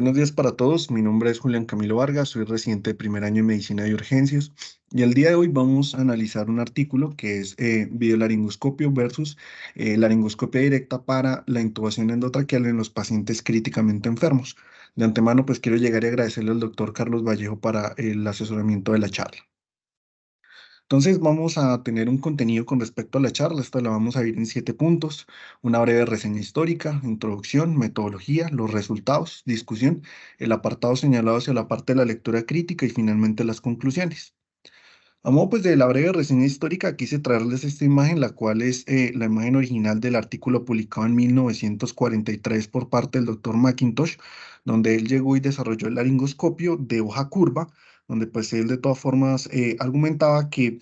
Buenos días para todos, mi nombre es Julián Camilo Vargas, soy residente de primer año en Medicina de Urgencias y el día de hoy vamos a analizar un artículo que es videolaringoscopio versus laringoscopia directa para la intubación endotraqueal en los pacientes críticamente enfermos. De antemano, pues quiero llegar y agradecerle al doctor Carlos Vallejo para el asesoramiento de la charla. Entonces vamos a tener un contenido con respecto a la charla. Esta la vamos a ver en 7 puntos: una breve reseña histórica, introducción, metodología, los resultados, discusión, el apartado señalado hacia la parte de la lectura crítica y finalmente las conclusiones. A modo pues de la breve reseña histórica, quise traerles esta imagen, la cual es la imagen original del artículo publicado en 1943 por parte del doctor McIntosh, donde él llegó y desarrolló el laringoscopio de hoja curva, donde pues él de todas formas argumentaba que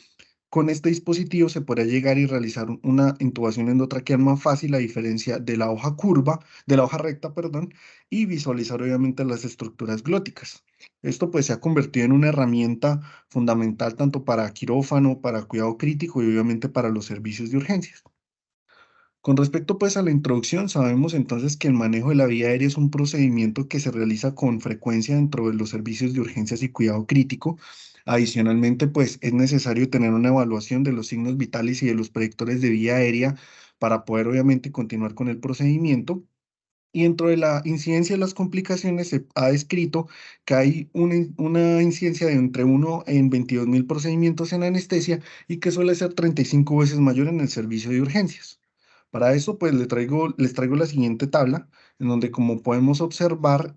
con este dispositivo se podría llegar y realizar una intubación endotraqueal más fácil a diferencia de la hoja curva, de la hoja recta, perdón, y visualizar obviamente las estructuras glóticas. Esto pues se ha convertido en una herramienta fundamental tanto para quirófano, para cuidado crítico y obviamente para los servicios de urgencias. Con respecto pues a la introducción, sabemos entonces que el manejo de la vía aérea es un procedimiento que se realiza con frecuencia dentro de los servicios de urgencias y cuidado crítico. Adicionalmente, pues es necesario tener una evaluación de los signos vitales y de los predictores de vía aérea para poder obviamente continuar con el procedimiento. Y dentro de la incidencia de las complicaciones se ha descrito que hay una incidencia de entre 1 en 22.000 procedimientos en anestesia y que suele ser 35 veces mayor en el servicio de urgencias. Para eso, pues les traigo la siguiente tabla, en donde como podemos observar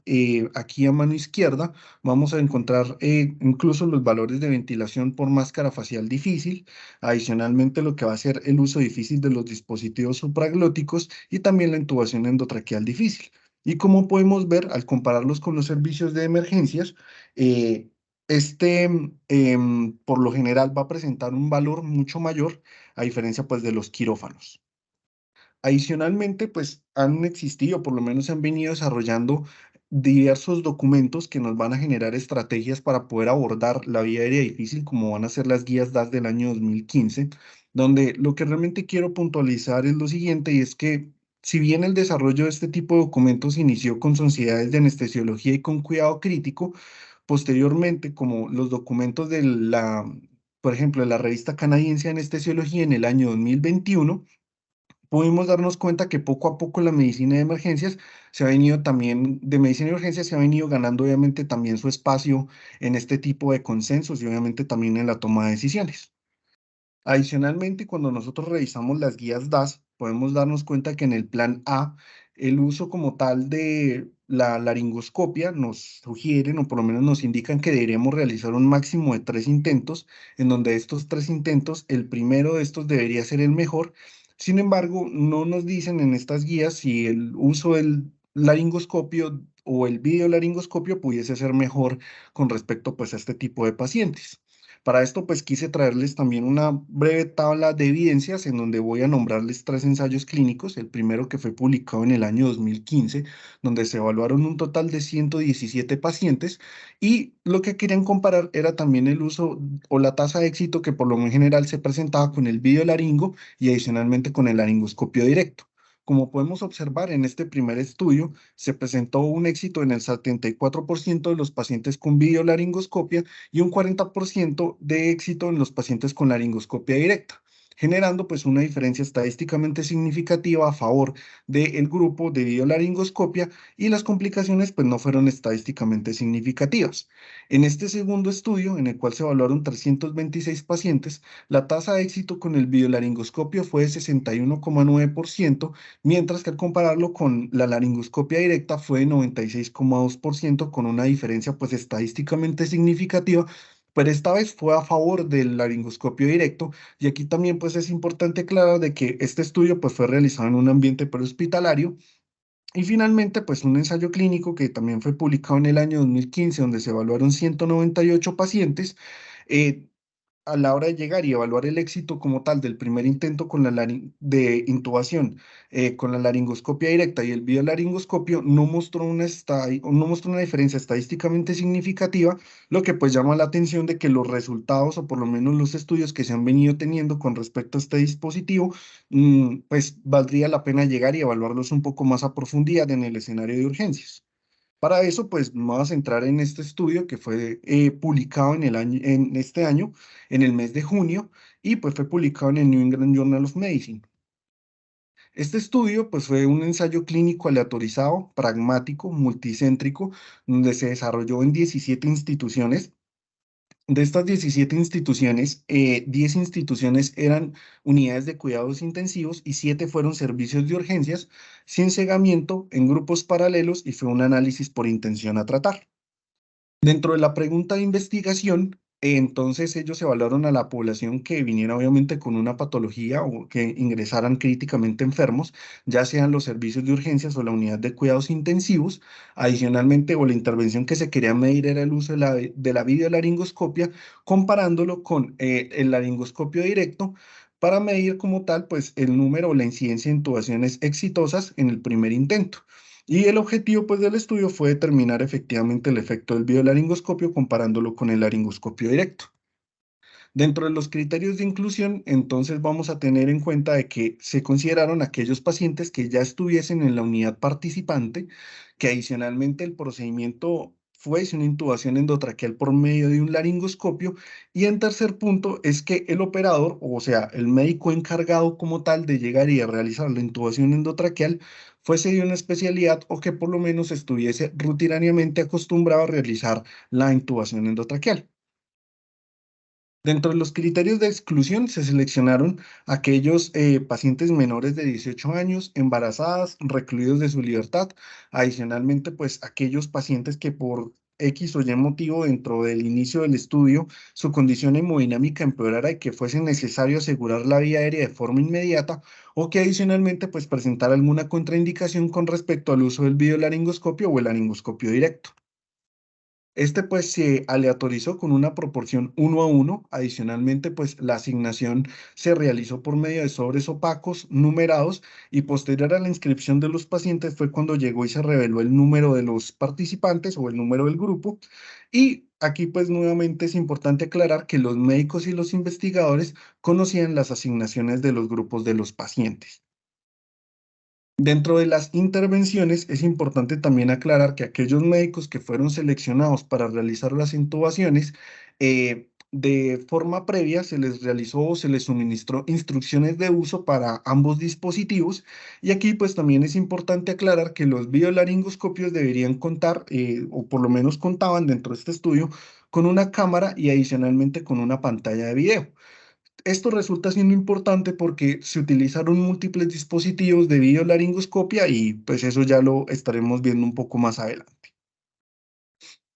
aquí a mano izquierda, vamos a encontrar incluso los valores de ventilación por máscara facial difícil, adicionalmente lo que va a ser el uso difícil de los dispositivos supraglóticos y también la intubación endotraqueal difícil. Y como podemos ver, al compararlos con los servicios de emergencias, eh, por lo general va a presentar un valor mucho mayor a diferencia pues de los quirófanos. Adicionalmente, pues han existido, por lo menos se han venido desarrollando diversos documentos que nos van a generar estrategias para poder abordar la vía aérea difícil, como van a ser las guías DAS del año 2015, donde lo que realmente quiero puntualizar es lo siguiente, y es que si bien el desarrollo de este tipo de documentos inició con sociedades de anestesiología y con cuidado crítico, posteriormente, como los documentos por ejemplo, de la revista canadiense de anestesiología en el año 2021, pudimos darnos cuenta que poco a poco la medicina de emergencias se ha venido también, de medicina de urgencias se ha venido ganando obviamente también su espacio en este tipo de consensos y obviamente también en la toma de decisiones. Adicionalmente, cuando nosotros revisamos las guías DAS, podemos darnos cuenta que en el plan A, el uso como tal de la laringoscopia nos sugieren o por lo menos nos indican que deberíamos realizar un máximo de 3 intentos, en donde estos 3 intentos, el primero de estos debería ser el mejor. Sin embargo, no nos dicen en estas guías si el uso del laringoscopio o el videolaringoscopio pudiese ser mejor con respecto pues a este tipo de pacientes. Para esto, pues quise traerles también una breve tabla de evidencias en donde voy a nombrarles 3 ensayos clínicos. El primero que fue publicado en el año 2015, donde se evaluaron un total de 117 pacientes y lo que querían comparar era también el uso o la tasa de éxito que por lo general se presentaba con el videolaringo y adicionalmente con el laringoscopio directo. Como podemos observar en este primer estudio, se presentó un éxito en el 74% de los pacientes con videolaringoscopia y un 40% de éxito en los pacientes con laringoscopia directa, generando pues una diferencia estadísticamente significativa a favor del grupo de videolaringoscopia y las complicaciones pues no fueron estadísticamente significativas. En este segundo estudio, en el cual se evaluaron 326 pacientes, la tasa de éxito con el videolaringoscopio fue de 61,9%, mientras que al compararlo con la laringoscopia directa fue de 96,2% con una diferencia pues estadísticamente significativa, pero esta vez fue a favor del laringoscopio directo y aquí también pues es importante aclarar de que este estudio pues fue realizado en un ambiente prehospitalario y finalmente pues un ensayo clínico que también fue publicado en el año 2015 donde se evaluaron 198 pacientes. eh, a la hora de llegar y evaluar el éxito como tal del primer intento con de intubación con la laringoscopia directa y el videolaringoscopio no mostró una diferencia estadísticamente significativa, lo que pues llama la atención de que los resultados o por lo menos los estudios que se han venido teniendo con respecto a este dispositivo, pues valdría la pena llegar y evaluarlos un poco más a profundidad en el escenario de urgencias. Para eso, pues me voy a centrar en este estudio que fue publicado en este año, en el mes de junio, y pues fue publicado en el New England Journal of Medicine. Este estudio pues fue un ensayo clínico aleatorizado, pragmático, multicéntrico, donde se desarrolló en 17 instituciones. De estas 17 instituciones, 10 instituciones eran unidades de cuidados intensivos y 7 fueron servicios de urgencias, sin cegamiento, en grupos paralelos y fue un análisis por intención a tratar. Dentro de la pregunta de investigación, entonces ellos evaluaron a la población que viniera obviamente con una patología o que ingresaran críticamente enfermos, ya sean los servicios de urgencias o la unidad de cuidados intensivos. Adicionalmente, o la intervención que se quería medir era el uso de la videolaringoscopia, comparándolo con el laringoscopio directo para medir como tal, pues el número o la incidencia de intubaciones exitosas en el primer intento. Y el objetivo pues del estudio fue determinar efectivamente el efecto del biolaringoscopio comparándolo con el laringoscopio directo. Dentro de los criterios de inclusión, entonces vamos a tener en cuenta de que se consideraron aquellos pacientes que ya estuviesen en la unidad participante, que adicionalmente el procedimiento fuese una intubación endotraqueal por medio de un laringoscopio, y en tercer punto es que el operador, o sea, el médico encargado como tal de llegar y a realizar la intubación endotraqueal, fuese de una especialidad o que por lo menos estuviese rutinariamente acostumbrado a realizar la intubación endotraqueal. Dentro de los criterios de exclusión se seleccionaron aquellos pacientes menores de 18 años, embarazadas, recluidos de su libertad. Adicionalmente, pues aquellos pacientes que por X o Y motivo dentro del inicio del estudio su condición hemodinámica empeorara y que fuese necesario asegurar la vía aérea de forma inmediata o que adicionalmente pues presentara alguna contraindicación con respecto al uso del videolaringoscopio o el laringoscopio directo. Este pues se aleatorizó con una proporción 1 a 1. Adicionalmente, pues la asignación se realizó por medio de sobres opacos numerados y posterior a la inscripción de los pacientes fue cuando llegó y se reveló el número de los participantes o el número del grupo. Y aquí pues nuevamente es importante aclarar que los médicos y los investigadores conocían las asignaciones de los grupos de los pacientes. Dentro de las intervenciones es importante también aclarar que aquellos médicos que fueron seleccionados para realizar las intubaciones, de forma previa se les realizó o se les suministró instrucciones de uso para ambos dispositivos y aquí pues también es importante aclarar que los biolaringoscopios deberían contar, o por lo menos contaban dentro de este estudio, con una cámara y adicionalmente con una pantalla de video. Esto resulta siendo importante porque se utilizaron múltiples dispositivos de videolaringoscopia y pues eso ya lo estaremos viendo un poco más adelante.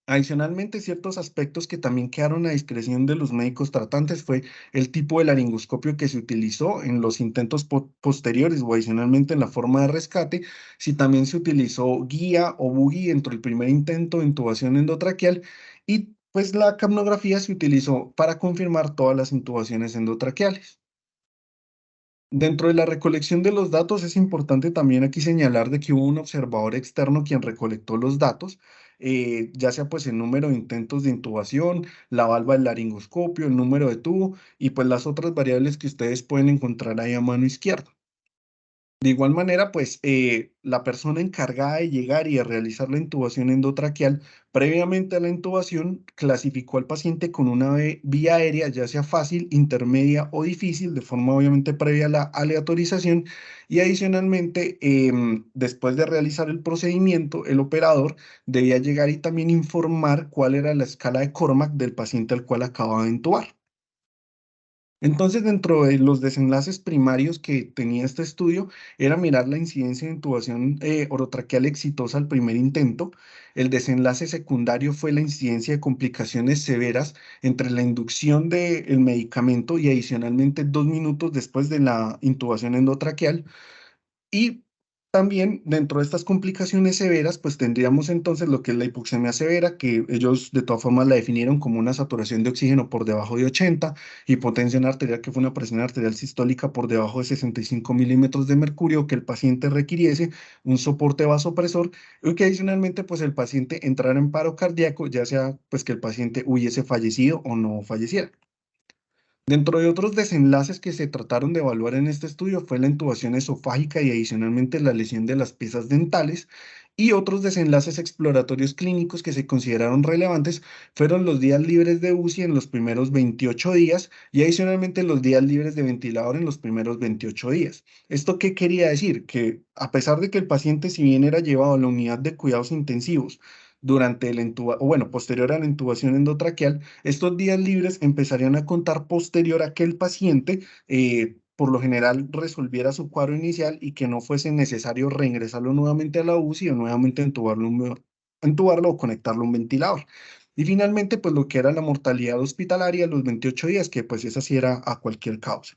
Adicionalmente, ciertos aspectos que también quedaron a discreción de los médicos tratantes fue el tipo de laringoscopio que se utilizó en los intentos posteriores o adicionalmente en la forma de rescate, si también se utilizó guía o buggy dentro del primer intento de intubación endotraqueal y pues la capnografía se utilizó para confirmar todas las intubaciones endotraqueales. Dentro de la recolección de los datos es importante también aquí señalar de que hubo un observador externo quien recolectó los datos, ya sea pues el número de intentos de intubación, la valva del laringoscopio, el número de tubo y pues las otras variables que ustedes pueden encontrar ahí a mano izquierda. De igual manera, pues la persona encargada de llegar y de realizar la intubación endotraqueal, previamente a la intubación, clasificó al paciente con una vía aérea, ya sea fácil, intermedia o difícil, de forma obviamente previa a la aleatorización. Y adicionalmente, después de realizar el procedimiento, el operador debía llegar y también informar cuál era la escala de Cormac del paciente al cual acababa de intubar. Entonces, dentro de los desenlaces primarios que tenía este estudio, era mirar la incidencia de intubación orotraqueal exitosa al primer intento. El desenlace secundario fue la incidencia de complicaciones severas entre la inducción del medicamento y adicionalmente 2 minutos después de la intubación endotraqueal. Y también dentro de estas complicaciones severas, pues tendríamos entonces lo que es la hipoxemia severa, que ellos de todas formas la definieron como una saturación de oxígeno por debajo de 80, hipotensión arterial, que fue una presión arterial sistólica por debajo de 65 milímetros de mercurio, que el paciente requiriese un soporte vasopresor, y que adicionalmente pues el paciente entrara en paro cardíaco, ya sea pues que el paciente hubiese fallecido o no falleciera. Dentro de otros desenlaces que se trataron de evaluar en este estudio fue la intubación esofágica y adicionalmente la lesión de las piezas dentales, y otros desenlaces exploratorios clínicos que se consideraron relevantes fueron los días libres de UCI en los primeros 28 días y adicionalmente los días libres de ventilador en los primeros 28 días. ¿Esto qué quería decir? Que a pesar de que el paciente, si bien era llevado a la unidad de cuidados intensivos durante el o bueno, posterior a la intubación endotraqueal, estos días libres empezarían a contar posterior a que el paciente, por lo general, resolviera su cuadro inicial y que no fuese necesario reingresarlo nuevamente a la UCI o nuevamente entubarlo o conectarlo a un ventilador. Y finalmente, pues lo que era la mortalidad hospitalaria, los 28 días, que pues esa sí era a cualquier causa.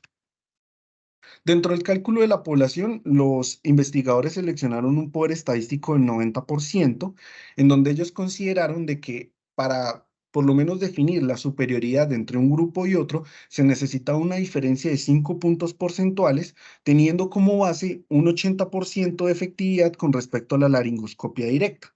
Dentro del cálculo de la población, los investigadores seleccionaron un poder estadístico del 90%, en donde ellos consideraron de que para por lo menos definir la superioridad entre un grupo y otro, se necesitaba una diferencia de 5 puntos porcentuales, teniendo como base un 80% de efectividad con respecto a la laringoscopia directa.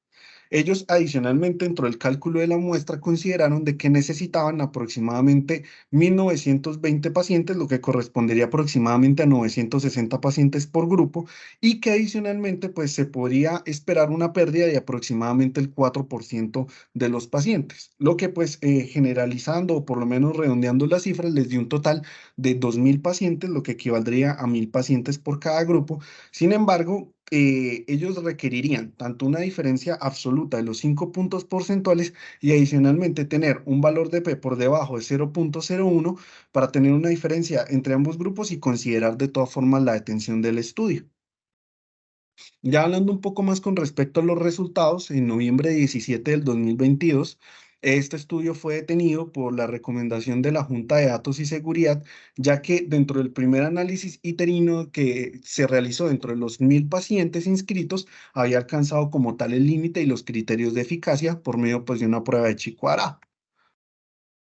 Ellos adicionalmente dentro del cálculo de la muestra consideraron de que necesitaban aproximadamente 1920 pacientes, lo que correspondería aproximadamente a 960 pacientes por grupo, y que adicionalmente pues se podría esperar una pérdida de aproximadamente el 4% de los pacientes, lo que pues generalizando o por lo menos redondeando las cifras les dio un total de 2000 pacientes, lo que equivaldría a 1000 pacientes por cada grupo. Sin embargo, ellos requerirían tanto una diferencia absoluta de los 5 puntos porcentuales y adicionalmente tener un valor de P por debajo de 0,01 para tener una diferencia entre ambos grupos y considerar de todas formas la detención del estudio. Ya hablando un poco más con respecto a los resultados, en noviembre 17 del 2022, este estudio fue detenido por la recomendación de la Junta de Datos y Seguridad, ya que dentro del primer análisis iterino que se realizó dentro de los 1000 pacientes inscritos, había alcanzado como tal el límite y los criterios de eficacia por medio pues, de una prueba de chi cuadrado.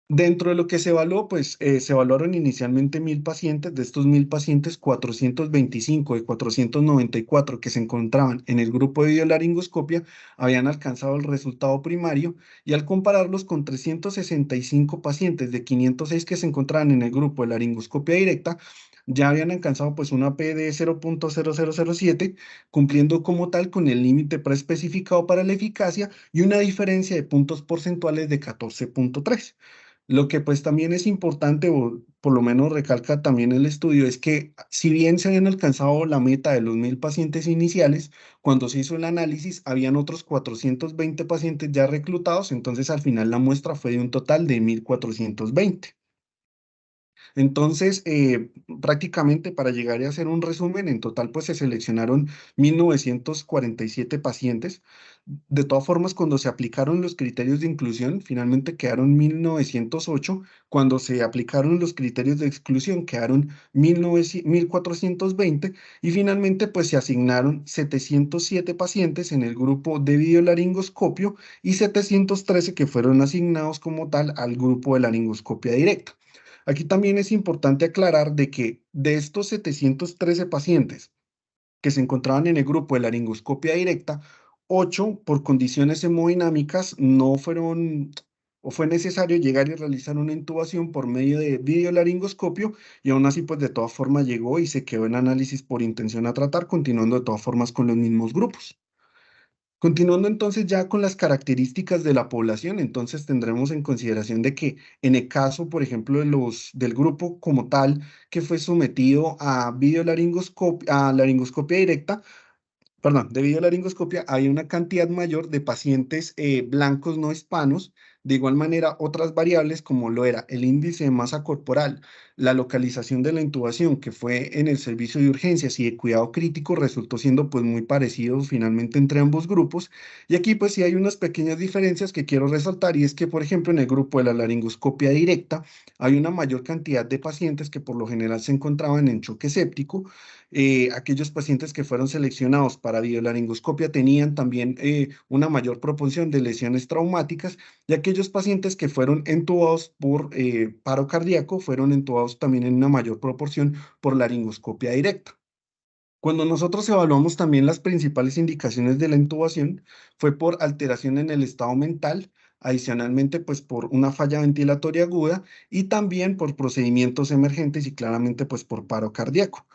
Dentro de lo que se evaluó, pues se evaluaron inicialmente 1000 pacientes. De estos 1000 pacientes, 425 de 494 que se encontraban en el grupo de videolaringoscopia habían alcanzado el resultado primario, y al compararlos con 365 pacientes de 506 que se encontraban en el grupo de laringoscopia directa, ya habían alcanzado pues una P de 0,0007, cumpliendo como tal con el límite preespecificado para la eficacia y una diferencia de puntos porcentuales de 14,3. Lo que pues también es importante, o por lo menos recalca también el estudio, es que si bien se habían alcanzado la meta de los 1000 pacientes iniciales, cuando se hizo el análisis habían otros 420 pacientes ya reclutados, entonces al final la muestra fue de un total de 1420. Entonces, prácticamente para llegar a hacer un resumen, en total pues se seleccionaron 1947 pacientes. De todas formas, cuando se aplicaron los criterios de inclusión, finalmente quedaron 1908. Cuando se aplicaron los criterios de exclusión, quedaron 1420. Y finalmente pues se asignaron 707 pacientes en el grupo de videolaringoscopio y 713 que fueron asignados como tal al grupo de laringoscopia directa. Aquí también es importante aclarar de que de estos 713 pacientes que se encontraban en el grupo de laringoscopia directa, 8 por condiciones hemodinámicas no fueron o fue necesario llegar y realizar una intubación por medio de videolaringoscopio, y aún así pues de todas formas llegó y se quedó en análisis por intención a tratar, continuando de todas formas con los mismos grupos. Continuando entonces ya con las características de la población, entonces tendremos en consideración de que en el caso, por ejemplo, del grupo como tal que fue sometido a videolaringoscopia, a laringoscopia directa, perdón, debido a la laringoscopia, hay una cantidad mayor de pacientes blancos no hispanos. De igual manera, otras variables como lo era el índice de masa corporal, la localización de la intubación, que fue en el servicio de urgencias y de cuidado crítico, resultó siendo pues muy parecido finalmente entre ambos grupos. Y aquí pues sí hay unas pequeñas diferencias que quiero resaltar, y es que, por ejemplo, en el grupo de la laringoscopia directa, hay una mayor cantidad de pacientes que por lo general se encontraban en choque séptico. Aquellos pacientes que fueron seleccionados para videolaringoscopia tenían también una mayor proporción de lesiones traumáticas, y aquellos pacientes que fueron entubados por paro cardíaco fueron entubados también en una mayor proporción por laringoscopia directa. Cuando nosotros evaluamos también las principales indicaciones de la intubación, fue por alteración en el estado mental, Adicionalmente, pues por una falla ventilatoria aguda y también por procedimientos emergentes y claramente pues por paro cardíaco.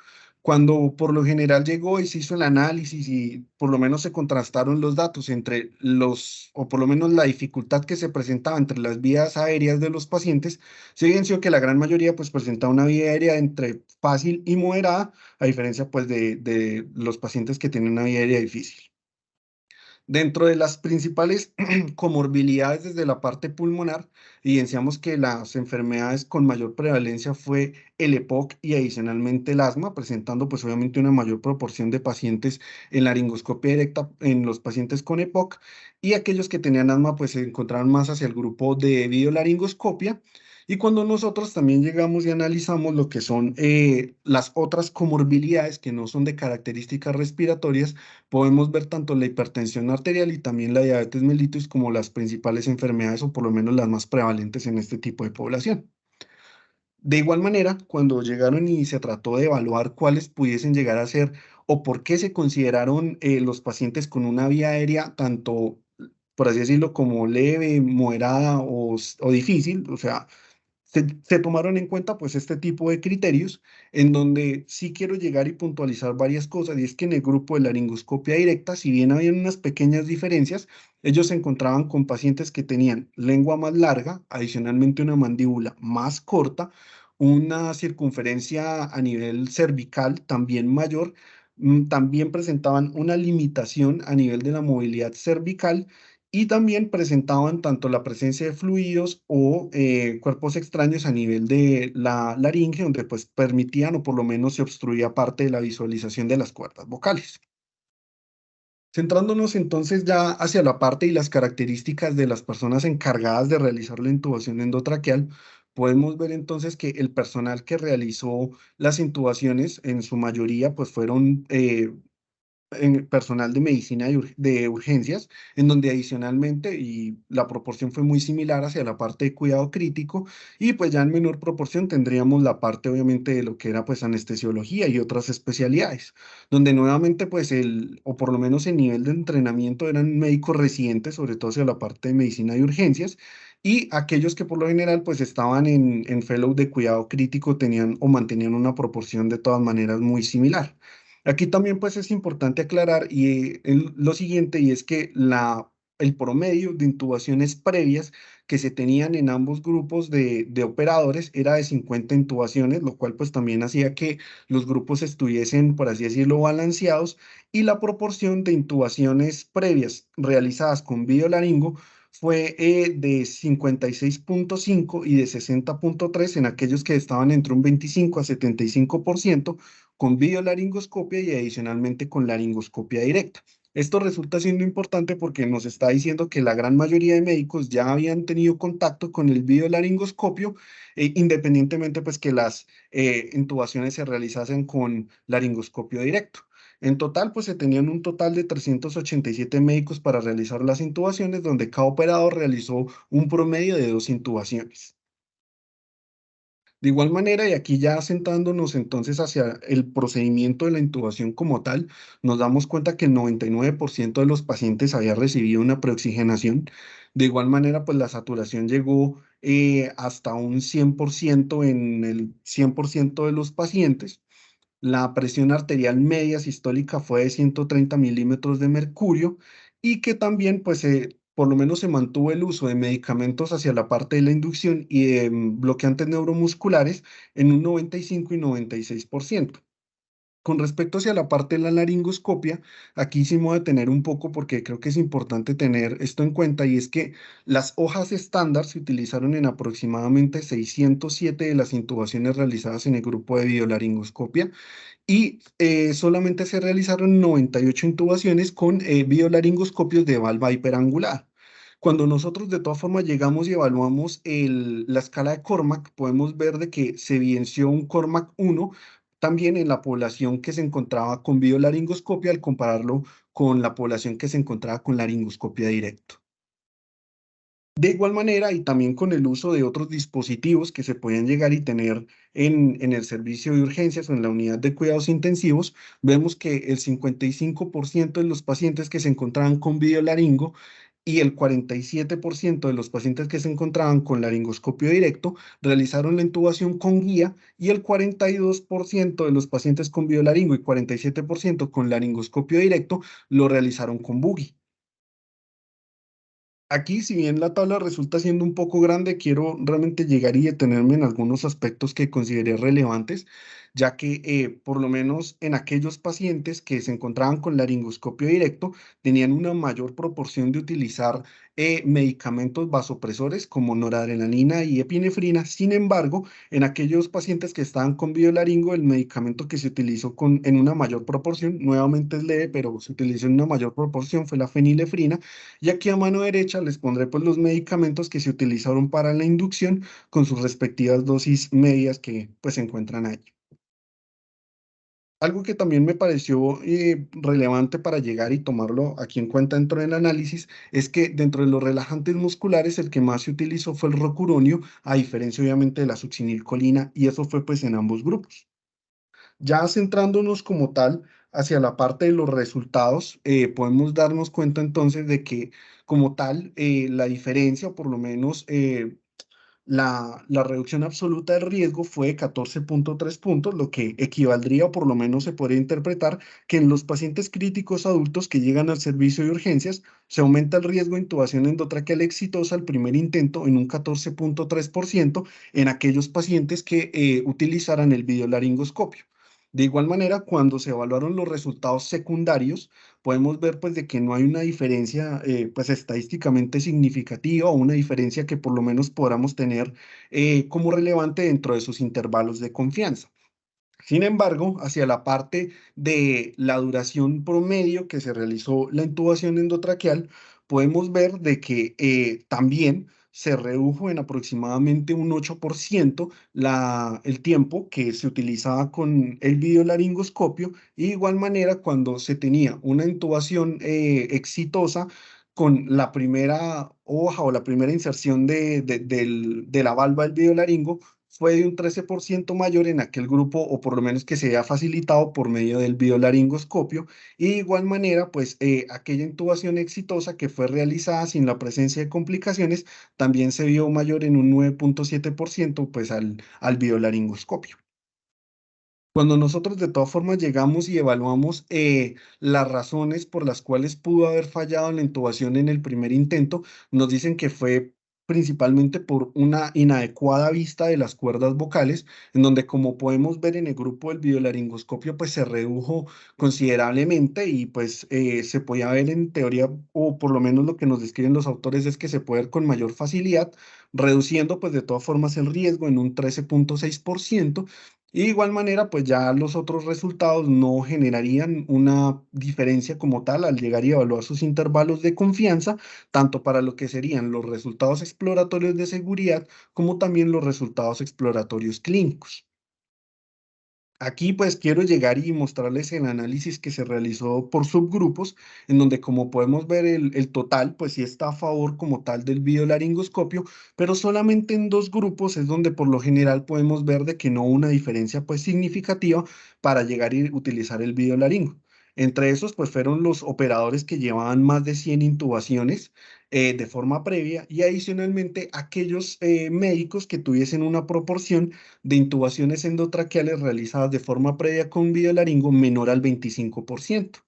Cuando por lo general llegó y se hizo el análisis y por lo menos se contrastaron los datos entre o por lo menos la dificultad que se presentaba entre las vías aéreas de los pacientes, se evidenció que la gran mayoría pues presentaba una vía aérea entre fácil y moderada, a diferencia pues de los pacientes que tienen una vía aérea difícil. Dentro de las principales comorbilidades desde la parte pulmonar, evidenciamos que las enfermedades con mayor prevalencia fue el EPOC y adicionalmente el asma, presentando pues obviamente una mayor proporción de pacientes en laringoscopia directa en los pacientes con EPOC, y aquellos que tenían asma pues se encontraron más hacia el grupo de videolaringoscopia. Y cuando nosotros también llegamos y analizamos lo que son las otras comorbilidades que no son de características respiratorias, podemos ver tanto la hipertensión arterial y también la diabetes mellitus como las principales enfermedades o por lo menos las más prevalentes en este tipo de población. De igual manera, cuando llegaron y se trató de evaluar cuáles pudiesen llegar a ser o por qué se consideraron los pacientes con una vía aérea tanto, por así decirlo, como leve, moderada o difícil, o sea, se tomaron en cuenta pues este tipo de criterios en donde sí quiero llegar y puntualizar varias cosas, y es que en el grupo de laringoscopia directa, si bien habían unas pequeñas diferencias, ellos se encontraban con pacientes que tenían lengua más larga, adicionalmente una mandíbula más corta, una circunferencia a nivel cervical también mayor, también presentaban una limitación a nivel de la movilidad cervical y también presentaban tanto la presencia de fluidos o cuerpos extraños a nivel de la laringe, donde pues permitían o por lo menos se obstruía parte de la visualización de las cuerdas vocales. Centrándonos entonces ya hacia la parte y las características de las personas encargadas de realizar la intubación endotraqueal, podemos ver entonces que el personal que realizó las intubaciones en su mayoría pues fueron en personal de medicina de urgencias, en donde adicionalmente, y la proporción fue muy similar hacia la parte de cuidado crítico, y pues ya en menor proporción tendríamos la parte obviamente de lo que era pues anestesiología y otras especialidades, donde nuevamente pues o por lo menos el nivel de entrenamiento eran médicos residentes, sobre todo hacia la parte de medicina de urgencias, y aquellos que por lo general pues estaban en fellow de cuidado crítico tenían o mantenían una proporción de todas maneras muy similar. Aquí también pues es importante aclarar lo siguiente, y es que el promedio de intubaciones previas que se tenían en ambos grupos de operadores era de 50 intubaciones, lo cual pues también hacía que los grupos estuviesen, por así decirlo, balanceados, y la proporción de intubaciones previas realizadas con videolaringo fue de 56,5 y de 60,3 en aquellos que estaban entre un 25 a 75% con videolaringoscopia y adicionalmente con laringoscopia directa. Esto resulta siendo importante porque nos está diciendo que la gran mayoría de médicos ya habían tenido contacto con el videolaringoscopio, independientemente pues que las intubaciones se realizasen con laringoscopio directo. En total, pues se tenían un total de 387 médicos para realizar las intubaciones, donde cada operador realizó un promedio de 2 intubaciones. De igual manera, y aquí ya sentándonos entonces hacia el procedimiento de la intubación como tal, nos damos cuenta que el 99% de los pacientes había recibido una preoxigenación. De igual manera, pues la saturación llegó hasta un 100% en el 100% de los pacientes. La presión arterial media sistólica fue de 130 milímetros de mercurio, y que también, pues, por lo menos se mantuvo el uso de medicamentos hacia la parte de la inducción y de bloqueantes neuromusculares en un 95 y 96%. Con respecto hacia la parte de la laringoscopia, aquí sí me voy a detener un poco porque creo que es importante tener esto en cuenta, y es que las hojas estándar se utilizaron en aproximadamente 607 de las intubaciones realizadas en el grupo de videolaringoscopia, y solamente se realizaron 98 intubaciones con biolaringoscopios de valva hiperangular. Cuando nosotros de todas formas llegamos y evaluamos la escala de Cormac, podemos ver de que se evidenció un Cormac 1 también en la población que se encontraba con biolaringoscopia al compararlo con la población que se encontraba con laringoscopia directo. De igual manera, y también con el uso de otros dispositivos que se pueden llegar y tener en el servicio de urgencias o en la unidad de cuidados intensivos, vemos que el 55% de los pacientes que se encontraban con videolaringo y el 47% de los pacientes que se encontraban con laringoscopio directo realizaron la intubación con guía y el 42% de los pacientes con biolaringo y 47% con laringoscopio directo lo realizaron con buggy. Aquí, si bien la tabla resulta siendo un poco grande, quiero realmente llegar y detenerme en algunos aspectos que consideré relevantes, ya que por lo menos en aquellos pacientes que se encontraban con laringoscopio directo, tenían una mayor proporción de utilizar medicamentos vasopresores como noradrenalina y epinefrina. Sin embargo, en aquellos pacientes que estaban con biolaringo, el medicamento que se utilizó en una mayor proporción, nuevamente es leve, pero se utilizó en una mayor proporción, fue la fenilefrina. Y aquí a mano derecha les pondré pues los medicamentos que se utilizaron para la inducción con sus respectivas dosis medias que pues se encuentran ahí. Algo que también me pareció relevante para llegar y tomarlo aquí en cuenta dentro del análisis es que dentro de los relajantes musculares el que más se utilizó fue el rocuronio, a diferencia obviamente de la succinilcolina, y eso fue pues en ambos grupos. Ya centrándonos como tal hacia la parte de los resultados, podemos darnos cuenta entonces de que como tal la diferencia, o por lo menos la reducción absoluta de riesgo fue de 14,3 puntos, lo que equivaldría, o por lo menos se podría interpretar, que en los pacientes críticos adultos que llegan al servicio de urgencias se aumenta el riesgo de intubación endotraqueal exitosa al primer intento en un 14,3% en aquellos pacientes que utilizaran el videolaringoscopio. De igual manera, cuando se evaluaron los resultados secundarios, podemos ver pues de que no hay una diferencia pues estadísticamente significativa o una diferencia que por lo menos podamos tener como relevante dentro de sus intervalos de confianza. Sin embargo, hacia la parte de la duración promedio que se realizó la intubación endotraqueal, podemos ver de que también se redujo en aproximadamente un 8% el tiempo que se utilizaba con el videolaringoscopio. Y de igual manera, cuando se tenía una intubación exitosa con la primera hoja o la primera inserción de la valva del videolaringo, fue de un 13% mayor en aquel grupo, o por lo menos que se haya facilitado por medio del biolaringoscopio. Y de igual manera, pues aquella intubación exitosa que fue realizada sin la presencia de complicaciones, también se vio mayor en un 9,7% pues al biolaringoscopio. Cuando nosotros de todas formas llegamos y evaluamos las razones por las cuales pudo haber fallado la intubación en el primer intento, nos dicen que fue principalmente por una inadecuada vista de las cuerdas vocales, en donde como podemos ver en el grupo del videolaringoscopio, pues se redujo considerablemente y pues se podía ver en teoría, o por lo menos lo que nos describen los autores es que se puede ver con mayor facilidad, reduciendo pues de todas formas el riesgo en un 13,6%. Y de igual manera, pues ya los otros resultados no generarían una diferencia como tal al llegar y evaluar sus intervalos de confianza, tanto para lo que serían los resultados exploratorios de seguridad como también los resultados exploratorios clínicos. Aquí pues quiero llegar y mostrarles el análisis que se realizó por subgrupos, en donde como podemos ver el total pues sí está a favor como tal del videolaringoscopio, pero solamente en dos grupos es donde por lo general podemos ver de que no hubo una diferencia pues significativa para llegar y utilizar el videolaringo. Entre esos pues fueron los operadores que llevaban más de 100 intubaciones de forma previa, y adicionalmente aquellos médicos que tuviesen una proporción de intubaciones endotraqueales realizadas de forma previa con videolaringo menor al 25%.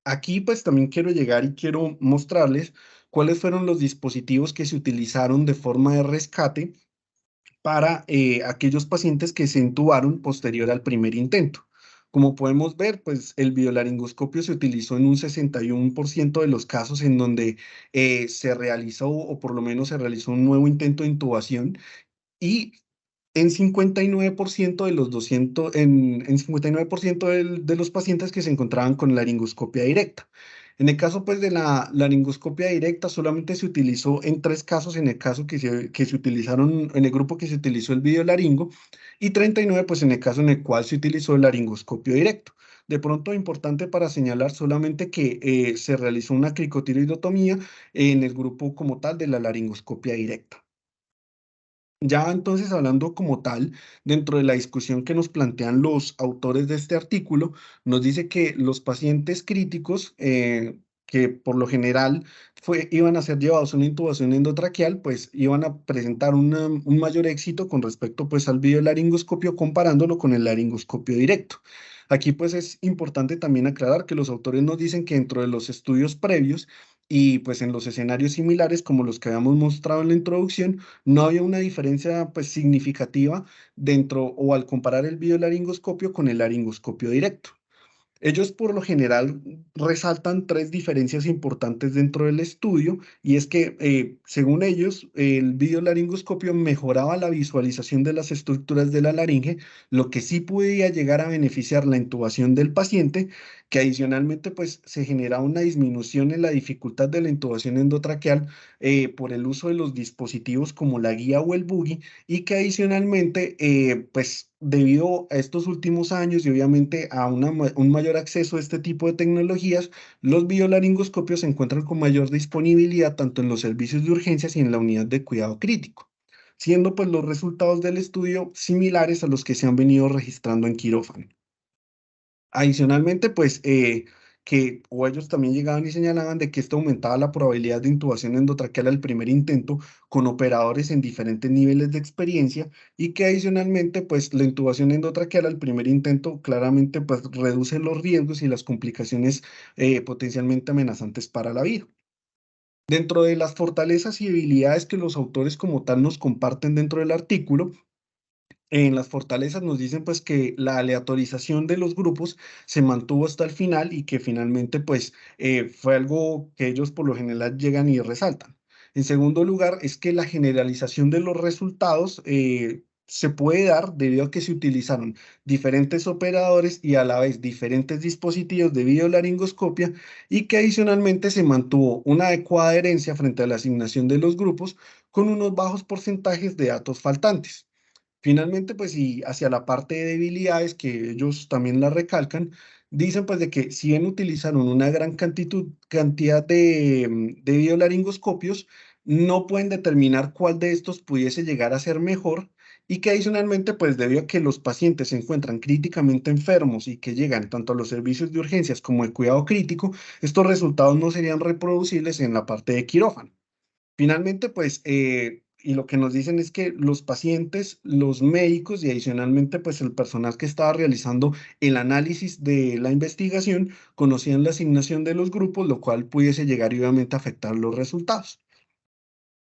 Aquí pues también quiero llegar y quiero mostrarles cuáles fueron los dispositivos que se utilizaron de forma de rescate para aquellos pacientes que se intubaron posterior al primer intento. Como podemos ver, pues el videolaringoscopio se utilizó en un 61% de los casos en donde se realizó, o por lo menos se realizó un nuevo intento de intubación, y en 59% de los 200, en 59% de los pacientes que se encontraban con laringoscopia directa. En el caso pues de la laringoscopia directa solamente se utilizó en tres casos, en el caso que se utilizaron, en el grupo que se utilizó el videolaringo, y 39 pues en el caso en el cual se utilizó el laringoscopio directo. De pronto importante para señalar solamente que se realizó una cricotiroidotomía en el grupo como tal de la laringoscopia directa. Ya entonces hablando como tal, dentro de la discusión que nos plantean los autores de este artículo, nos dice que los pacientes críticos que por lo general iban a ser llevados a una intubación endotraqueal, pues iban a presentar un mayor éxito con respecto pues al videolaringoscopio comparándolo con el laringoscopio directo. Aquí pues es importante también aclarar que los autores nos dicen que dentro de los estudios previos y pues en los escenarios similares como los que habíamos mostrado en la introducción, no había una diferencia pues significativa dentro o al comparar el videolaringoscopio con el laringoscopio directo. Ellos por lo general resaltan tres diferencias importantes dentro del estudio y es que, según ellos, el videolaringoscopio mejoraba la visualización de las estructuras de la laringe, lo que sí podía llegar a beneficiar la intubación del paciente, que adicionalmente pues se generaba una disminución en la dificultad de la intubación endotraqueal por el uso de los dispositivos como la guía o el buggy y que adicionalmente pues debido a estos últimos años y obviamente a un mayor acceso a este tipo de tecnologías, los biolaringoscopios se encuentran con mayor disponibilidad tanto en los servicios de urgencias y en la unidad de cuidado crítico, siendo pues los resultados del estudio similares a los que se han venido registrando en quirófano. Adicionalmente, pues, o ellos también llegaban y señalaban de que esto aumentaba la probabilidad de intubación endotraqueal al primer intento con operadores en diferentes niveles de experiencia y que adicionalmente, pues, la intubación endotraqueal al primer intento claramente, pues, reduce los riesgos y las complicaciones potencialmente amenazantes para la vida. Dentro de las fortalezas y debilidades que los autores como tal nos comparten dentro del artículo, en las fortalezas nos dicen pues que la aleatorización de los grupos se mantuvo hasta el final y que finalmente pues fue algo que ellos por lo general llegan y resaltan. En segundo lugar es que la generalización de los resultados se puede dar debido a que se utilizaron diferentes operadores y a la vez diferentes dispositivos de videolaringoscopia y que adicionalmente se mantuvo una adecuada adherencia frente a la asignación de los grupos con unos bajos porcentajes de datos faltantes. Finalmente, pues y hacia la parte de debilidades que ellos también la recalcan, dicen pues de que si bien utilizaron una gran cantidad de biolaringoscopios, no pueden determinar cuál de estos pudiese llegar a ser mejor y que adicionalmente pues debido a que los pacientes se encuentran críticamente enfermos y que llegan tanto a los servicios de urgencias como el cuidado crítico, estos resultados no serían reproducibles en la parte de quirófano. Finalmente, pues, y lo que nos dicen es que los pacientes, los médicos y adicionalmente, pues, el personal que estaba realizando el análisis de la investigación conocían la asignación de los grupos, lo cual pudiese llegar y obviamente a afectar los resultados.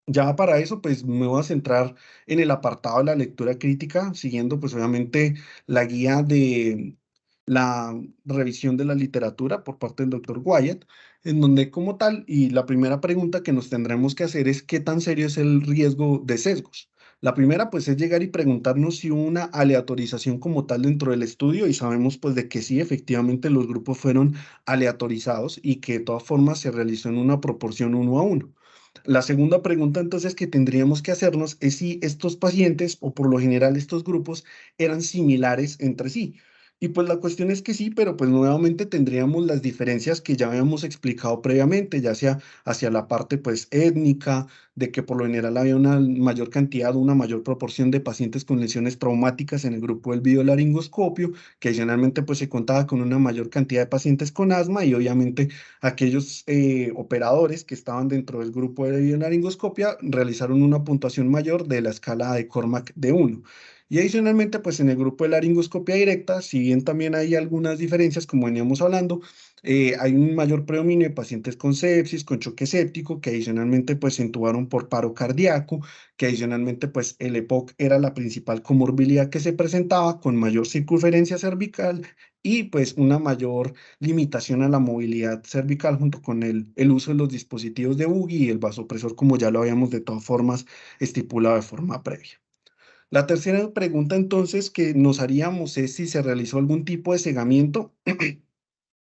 Ya para eso, pues me voy a centrar en el apartado de la lectura crítica, siguiendo pues obviamente la guía de la revisión de la literatura por parte del doctor Wyatt, en donde como tal, y la primera pregunta que nos tendremos que hacer es qué tan serio es el riesgo de sesgos. La primera pues es llegar y preguntarnos si hubo una aleatorización como tal dentro del estudio y sabemos pues de que sí, efectivamente los grupos fueron aleatorizados y que de todas formas se realizó en una proporción 1 a 1. La segunda pregunta entonces que tendríamos que hacernos es si estos pacientes o por lo general estos grupos eran similares entre sí. Y pues la cuestión es que sí, pero pues nuevamente tendríamos las diferencias que ya habíamos explicado previamente, ya sea hacia la parte pues étnica, de que por lo general había una mayor cantidad, una mayor proporción de pacientes con lesiones traumáticas en el grupo del videolaringoscopio, que adicionalmente pues se contaba con una mayor cantidad de pacientes con asma y obviamente aquellos operadores que estaban dentro del grupo de bionlaringoscopia realizaron una puntuación mayor de la escala de Cormac de 1. Y adicionalmente, pues en el grupo de laringoscopia directa, si bien también hay algunas diferencias, como veníamos hablando, hay un mayor predominio de pacientes con sepsis, con choque séptico, que adicionalmente pues se intubaron por paro cardíaco, que adicionalmente pues el EPOC era la principal comorbilidad que se presentaba con mayor circunferencia cervical y pues una mayor limitación a la movilidad cervical junto con el uso de los dispositivos de buggy y el vasopresor, como ya lo habíamos de todas formas estipulado de forma previa. La tercera pregunta entonces que nos haríamos es si se realizó algún tipo de cegamiento.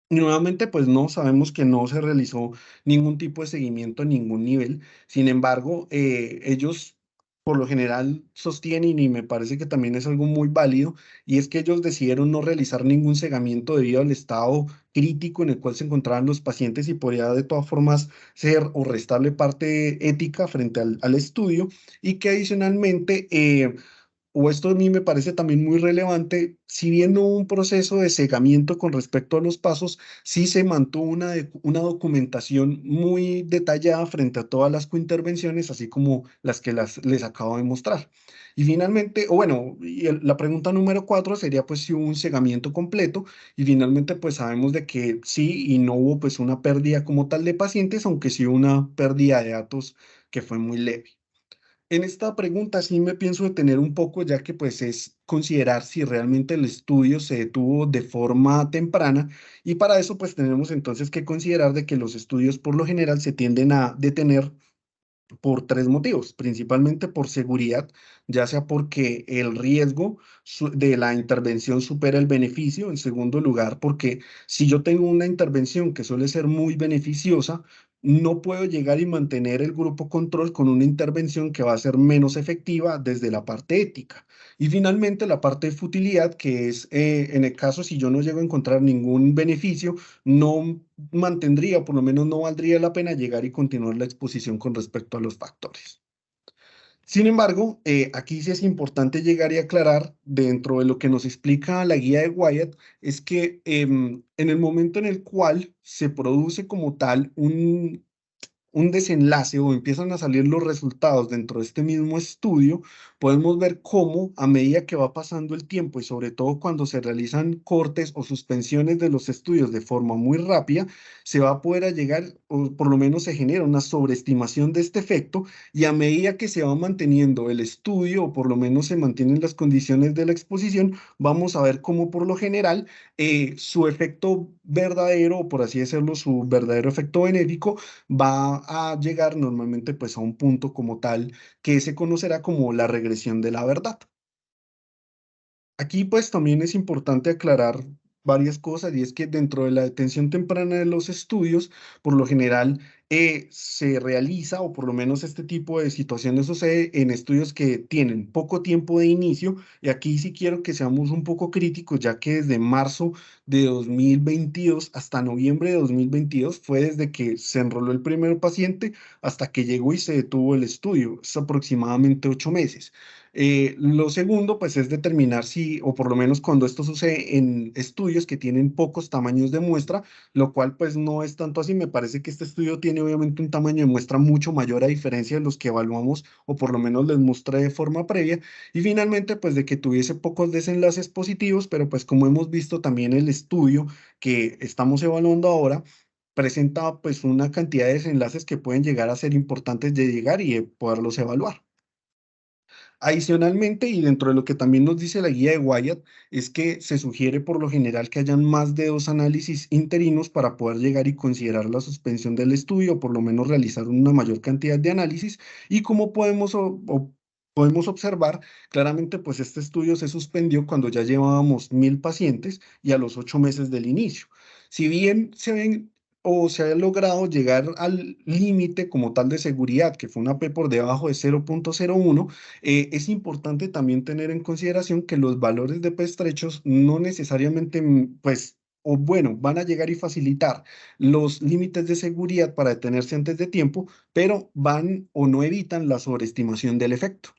Nuevamente, pues no, sabemos que no se realizó ningún tipo de seguimiento a ningún nivel. Sin embargo, ellos por lo general sostienen, y me parece que también es algo muy válido, y es que ellos decidieron no realizar ningún segamiento debido al estado crítico en el cual se encontraban los pacientes y podría de todas formas ser o restarle parte ética frente al estudio, y que adicionalmente o esto a mí me parece también muy relevante, si bien no hubo un proceso de cegamiento con respecto a los pasos, sí se mantuvo una documentación muy detallada frente a todas las cointervenciones, así como las que les acabo de mostrar. Y finalmente, o bueno, la pregunta número 4 sería pues si hubo un cegamiento completo, y finalmente pues sabemos de que sí y no hubo pues una pérdida como tal de pacientes, aunque sí hubo una pérdida de datos que fue muy leve. En esta pregunta sí me pienso detener un poco, ya que pues es considerar si realmente el estudio se detuvo de forma temprana, y para eso pues tenemos entonces que considerar de que los estudios por lo general se tienden a detener por tres motivos, principalmente por seguridad, ya sea porque el riesgo de la intervención supera el beneficio. En segundo lugar, porque si yo tengo una intervención que suele ser muy beneficiosa, no puedo llegar y mantener el grupo control con una intervención que va a ser menos efectiva desde la parte ética. Y finalmente, la parte de futilidad, que es en el caso si yo no llego a encontrar ningún beneficio, no mantendría, por lo menos no valdría la pena llegar y continuar la exposición con respecto a los factores. Sin embargo, aquí sí es importante llegar y aclarar dentro de lo que nos explica la guía de Wyatt, es que en el momento en el cual se produce como tal un desenlace o empiezan a salir los resultados dentro de este mismo estudio, podemos ver cómo a medida que va pasando el tiempo y sobre todo cuando se realizan cortes o suspensiones de los estudios de forma muy rápida, se va a poder llegar, o por lo menos se genera una sobreestimación de este efecto, y a medida que se va manteniendo el estudio o por lo menos se mantienen las condiciones de la exposición, vamos a ver cómo por lo general su efecto verdadero, o por así decirlo, su verdadero efecto benéfico va a llegar normalmente pues a un punto como tal que se conocerá como la regresión de la verdad. Aquí pues también es importante aclarar varias cosas, y es que dentro de la detención temprana de los estudios, por lo general se realiza, o por lo menos este tipo de situaciones sucede en estudios que tienen poco tiempo de inicio, y aquí sí quiero que seamos un poco críticos, ya que desde marzo de 2022 hasta noviembre de 2022 fue desde que se enroló el primer paciente hasta que llegó y se detuvo el estudio, es aproximadamente 8 meses. Lo segundo, pues, es determinar si, o por lo menos cuando esto sucede en estudios que tienen pocos tamaños de muestra, lo cual, pues, no es tanto así. Me parece que este estudio tiene obviamente un tamaño de muestra mucho mayor a diferencia de los que evaluamos, o por lo menos les mostré de forma previa. Y finalmente, pues, de que tuviese pocos desenlaces positivos, pero pues, como hemos visto también el estudio que estamos evaluando ahora, presenta, pues, una cantidad de desenlaces que pueden llegar a ser importantes de llegar y de poderlos evaluar. Adicionalmente, y dentro de lo que también nos dice la guía de Wyatt, es que se sugiere por lo general que hayan más de dos análisis interinos para poder llegar y considerar la suspensión del estudio, o por lo menos realizar una mayor cantidad de análisis. Y como podemos observar, claramente pues este estudio se suspendió cuando ya llevábamos 1.000 pacientes y a los 8 meses del inicio. Si bien se ven o se ha logrado llegar al límite como tal de seguridad, que fue una P por debajo de 0,01, es importante también tener en consideración que los valores de pestrechos no necesariamente, pues, o bueno, van a llegar y facilitar los límites de seguridad para detenerse antes de tiempo, pero van o no evitan la sobreestimación del efecto.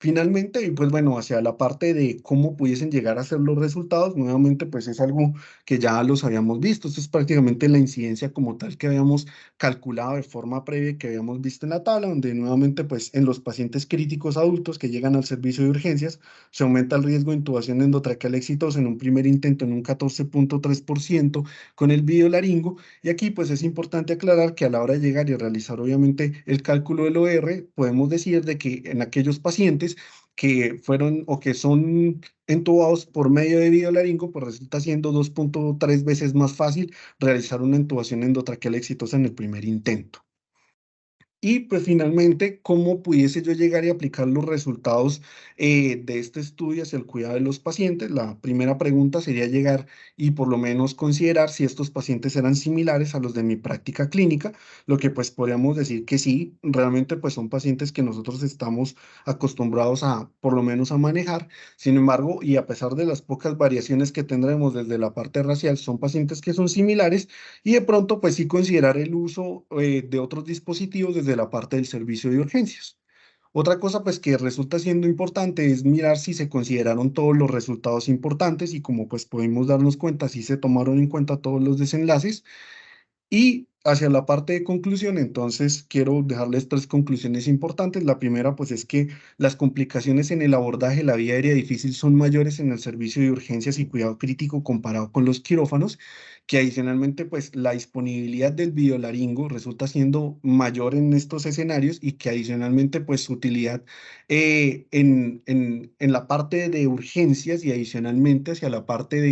Finalmente, y pues bueno, hacia la parte de cómo pudiesen llegar a ser los resultados, nuevamente pues es algo que ya los habíamos visto. Esto es prácticamente la incidencia como tal que habíamos calculado de forma previa, que habíamos visto en la tabla, donde nuevamente pues en los pacientes críticos adultos que llegan al servicio de urgencias se aumenta el riesgo de intubación endotraqueal exitosa en un primer intento en un 14,3% con el videolaringo. Y aquí pues es importante aclarar que a la hora de llegar y realizar obviamente el cálculo del OR, podemos decir de que en aquellos pacientes que fueron o que son entubados por medio de videolaringo, pues resulta siendo 2,3 veces más fácil realizar una intubación endotraqueal exitosa en el primer intento. Y pues finalmente, ¿cómo pudiese yo llegar y aplicar los resultados de este estudio hacia el cuidado de los pacientes? La primera pregunta sería llegar y por lo menos considerar si estos pacientes eran similares a los de mi práctica clínica, lo que pues podríamos decir que sí, realmente pues son pacientes que nosotros estamos acostumbrados a por lo menos a manejar. Sin embargo, y a pesar de las pocas variaciones que tendremos desde la parte racial, son pacientes que son similares, y de pronto pues sí considerar el uso de otros dispositivos desde la parte del servicio de urgencias. Otra cosa pues que resulta siendo importante es mirar si se consideraron todos los resultados importantes y como pues podemos darnos cuenta, si se tomaron en cuenta todos los desenlaces. Y hacia la parte de conclusión, entonces quiero dejarles tres conclusiones importantes. La primera, pues es que las complicaciones en el abordaje de la vía aérea difícil son mayores en el servicio de urgencias y cuidado crítico comparado con los quirófanos, que adicionalmente, pues la disponibilidad del videolaringo resulta siendo mayor en estos escenarios y que adicionalmente, pues su utilidad en la parte de urgencias y adicionalmente hacia la parte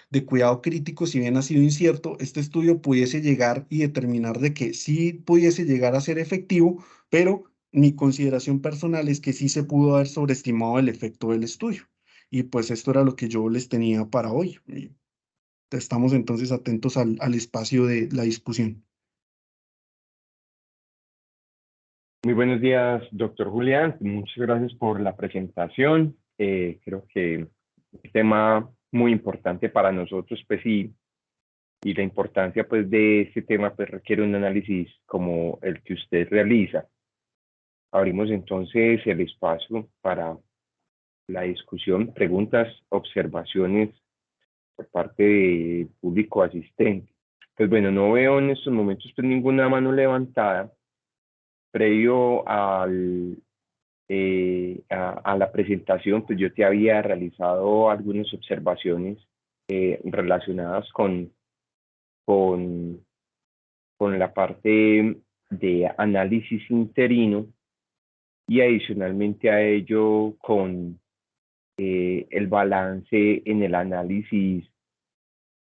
de cuidado crítico, si bien ha sido incierto, este estudio pudiese llegar y determinar de que sí pudiese llegar a ser efectivo, pero mi consideración personal es que sí se pudo haber sobreestimado el efecto del estudio. Y pues esto era lo que yo les tenía para hoy. Y estamos entonces atentos al espacio de la discusión. Muy buenos días, doctor Julián. Muchas gracias por la presentación. Creo que un tema muy importante para nosotros, pues y la importancia pues de este tema pues requiere un análisis como el que usted realiza. Abrimos entonces el espacio para la discusión, preguntas, observaciones por parte del público asistente. Pues bueno, no veo en estos momentos pues ninguna mano levantada. Previo a la presentación, pues yo te había realizado algunas observaciones relacionadas con, con la parte de análisis interino y adicionalmente a ello con el balance en el análisis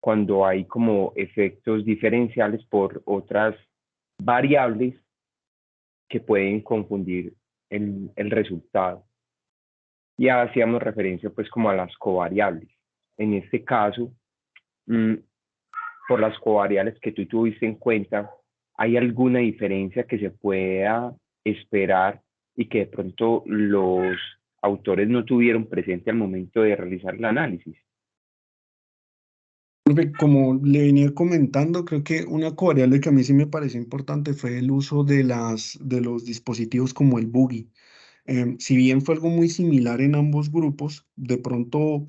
cuando hay como efectos diferenciales por otras variables que pueden confundir el resultado. Y hacíamos referencia pues como a las covariables. En este caso, por las covariables que tú tuviste en cuenta, ¿hay alguna diferencia que se pueda esperar y que de pronto los autores no tuvieron presente al momento de realizar el análisis? Profe, como le venía comentando, creo que una covariable que a mí sí me pareció importante fue el uso de los dispositivos como el buggy. Si bien fue algo muy similar en ambos grupos, de pronto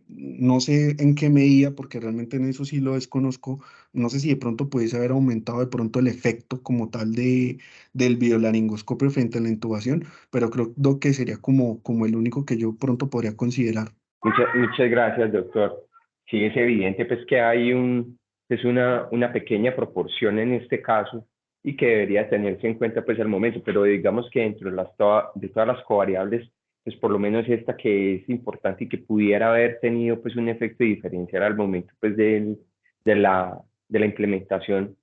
no sé en qué medida, porque realmente en eso sí lo desconozco, no sé si de pronto pudiese haber aumentado de pronto el efecto como tal del videolaringoscopio frente a la intubación, pero creo que sería como el único que yo pronto podría considerar. Muchas gracias, doctor. Sí, es evidente pues que hay una pequeña proporción en este caso y que debería tenerse en cuenta pues al momento, pero digamos que dentro de todas las covariables, pues por lo menos esta que es importante y que pudiera haber tenido pues un efecto diferencial al momento pues de la implementación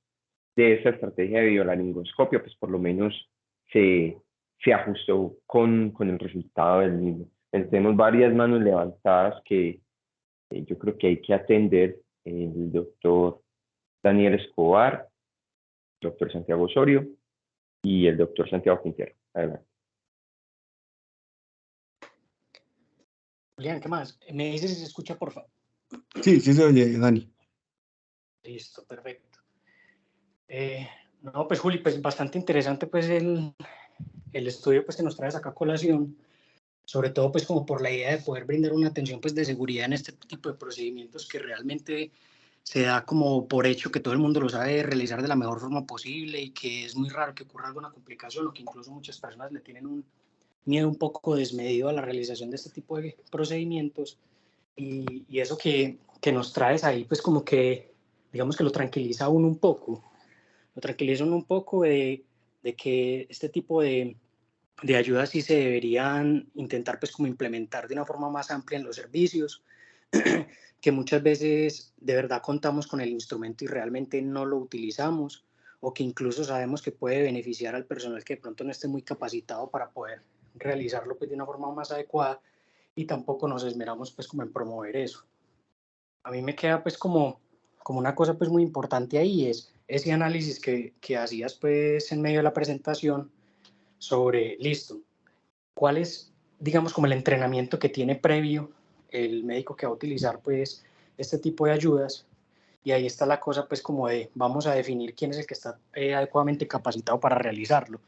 de esa estrategia de videolaringoscopio, pues por lo menos se, se ajustó con el resultado del mismo. Tenemos varias manos levantadas que yo creo que hay que atender: el doctor Daniel Escobar, el doctor Santiago Osorio y el doctor Santiago Quintero. Adelante. Julián, ¿qué más? Me dices si se escucha, por favor. Sí, sí se oye, Dani. Listo, perfecto. No, pues Juli, pues bastante interesante pues el estudio pues que nos traes acá a colación, sobre todo pues como por la idea de poder brindar una atención pues de seguridad en este tipo de procedimientos que realmente se da como por hecho que todo el mundo lo sabe realizar de la mejor forma posible y que es muy raro que ocurra alguna complicación o que incluso muchas personas le tienen un miedo un poco desmedido a la realización de este tipo de procedimientos. Y eso que nos traes ahí, pues como que, digamos que lo tranquiliza a uno un poco, lo tranquiliza uno un poco de que este tipo de ayudas sí se deberían intentar pues como implementar de una forma más amplia en los servicios, que muchas veces de verdad contamos con el instrumento y realmente no lo utilizamos, o que incluso sabemos que puede beneficiar al personal que de pronto no esté muy capacitado para poder realizarlo pues de una forma más adecuada, y tampoco nos esmeramos pues como en promover eso. A mí me queda pues como una cosa pues muy importante ahí, es ese análisis que hacías pues en medio de la presentación sobre, listo, cuál es, digamos, como el entrenamiento que tiene previo el médico que va a utilizar pues este tipo de ayudas. Y ahí está la cosa pues como de vamos a definir quién es el que está adecuadamente capacitado para realizarlo.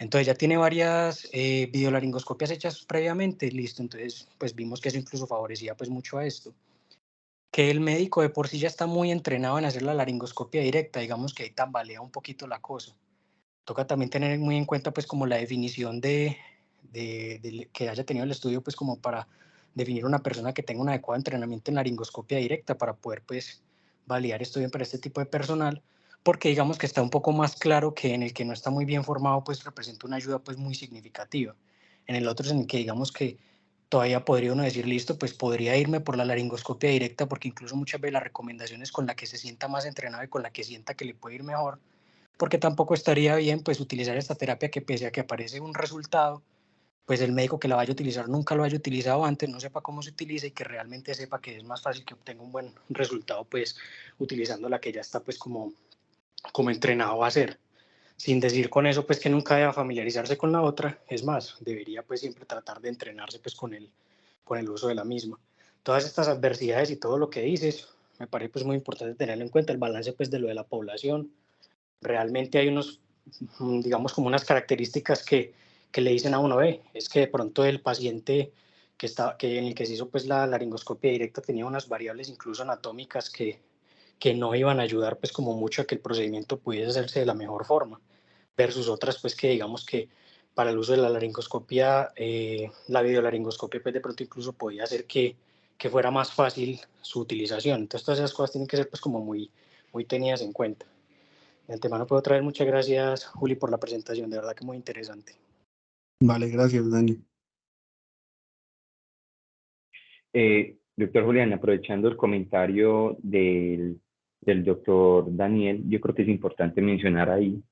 Entonces ya tiene varias videolaringoscopias hechas previamente, listo. Entonces pues vimos que eso incluso favorecía pues mucho a esto. Que el médico de por sí ya está muy entrenado en hacer la laringoscopia directa, digamos que ahí tambalea un poquito la cosa. Toca también tener muy en cuenta pues como la definición de que haya tenido el estudio pues como para definir una persona que tenga un adecuado entrenamiento en laringoscopia directa para poder pues validar esto bien para este tipo de personal, porque digamos que está un poco más claro que en el que no está muy bien formado pues representa una ayuda pues muy significativa. En el otro es en el que digamos que todavía podría uno decir, listo, pues podría irme por la laringoscopia directa, porque incluso muchas veces las recomendaciones con la que se sienta más entrenado y con la que sienta que le puede ir mejor, porque tampoco estaría bien pues utilizar esta terapia que pese a que aparece un resultado, pues el médico que la vaya a utilizar nunca lo haya utilizado antes, no sepa cómo se utiliza y que realmente sepa que es más fácil que obtenga un buen resultado pues utilizando la que ya está pues como entrenado a hacer. Sin decir con eso pues que nunca deba familiarizarse con la otra, es más, debería pues siempre tratar de entrenarse pues con el uso de la misma. Todas estas adversidades y todo lo que dices, me parece pues muy importante tenerlo en cuenta, el balance pues de lo de la población. Realmente hay unos, digamos como unas características que le dicen a uno, es que de pronto el paciente que en el que se hizo pues la laringoscopia directa tenía unas variables incluso anatómicas que no iban a ayudar pues como mucho a que el procedimiento pudiese hacerse de la mejor forma, versus otras pues que digamos que para el uso de la laringoscopia, la videolaringoscopia pues de pronto incluso podía hacer que fuera más fácil su utilización. Entonces todas esas cosas tienen que ser pues como muy tenidas en cuenta. De antemano puedo traer muchas gracias, Juli, por la presentación, de verdad que muy interesante. Vale, gracias, Dani. Doctor Julián, aprovechando el comentario del doctor Daniel, yo creo que es importante mencionar ahí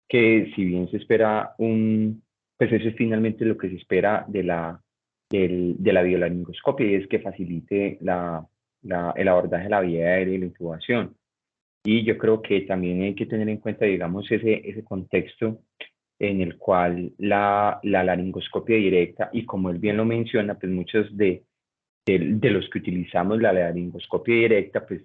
que si bien se espera pues eso es finalmente lo que se espera de la biolaringoscopia, y es que facilite el abordaje de la vía aérea y la intubación. Y yo creo que también hay que tener en cuenta, digamos, ese contexto en el cual la laringoscopia directa, y como él bien lo menciona, pues muchos de los que utilizamos la laringoscopia directa, pues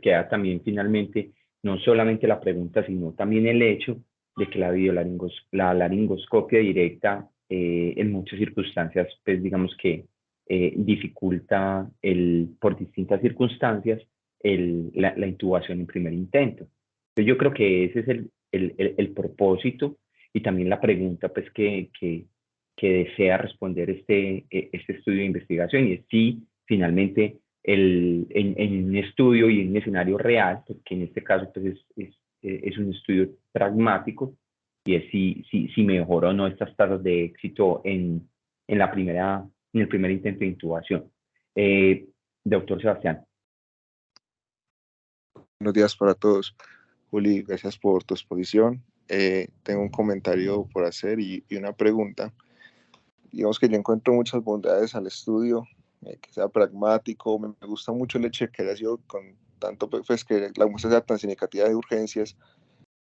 queda también finalmente no solamente la pregunta, sino también el hecho de que la laringoscopia directa en muchas circunstancias, pues digamos que dificulta por distintas circunstancias la intubación en primer intento. Entonces yo creo que ese es el propósito y también la pregunta pues que desea responder este estudio de investigación, y es si finalmente en un estudio y en un escenario real, que en este caso pues es un estudio pragmático, y es si mejora o no estas tasas de éxito en el primer intento de intubación. Doctor Sebastián. Buenos días para todos. Juli, gracias por tu exposición. Tengo un comentario por hacer y una pregunta. Digamos que yo encuentro muchas bondades al estudio, que sea pragmático. Me gusta mucho el hecho de que haya sido con tanto, pues que la muestra sea tan significativa de urgencias,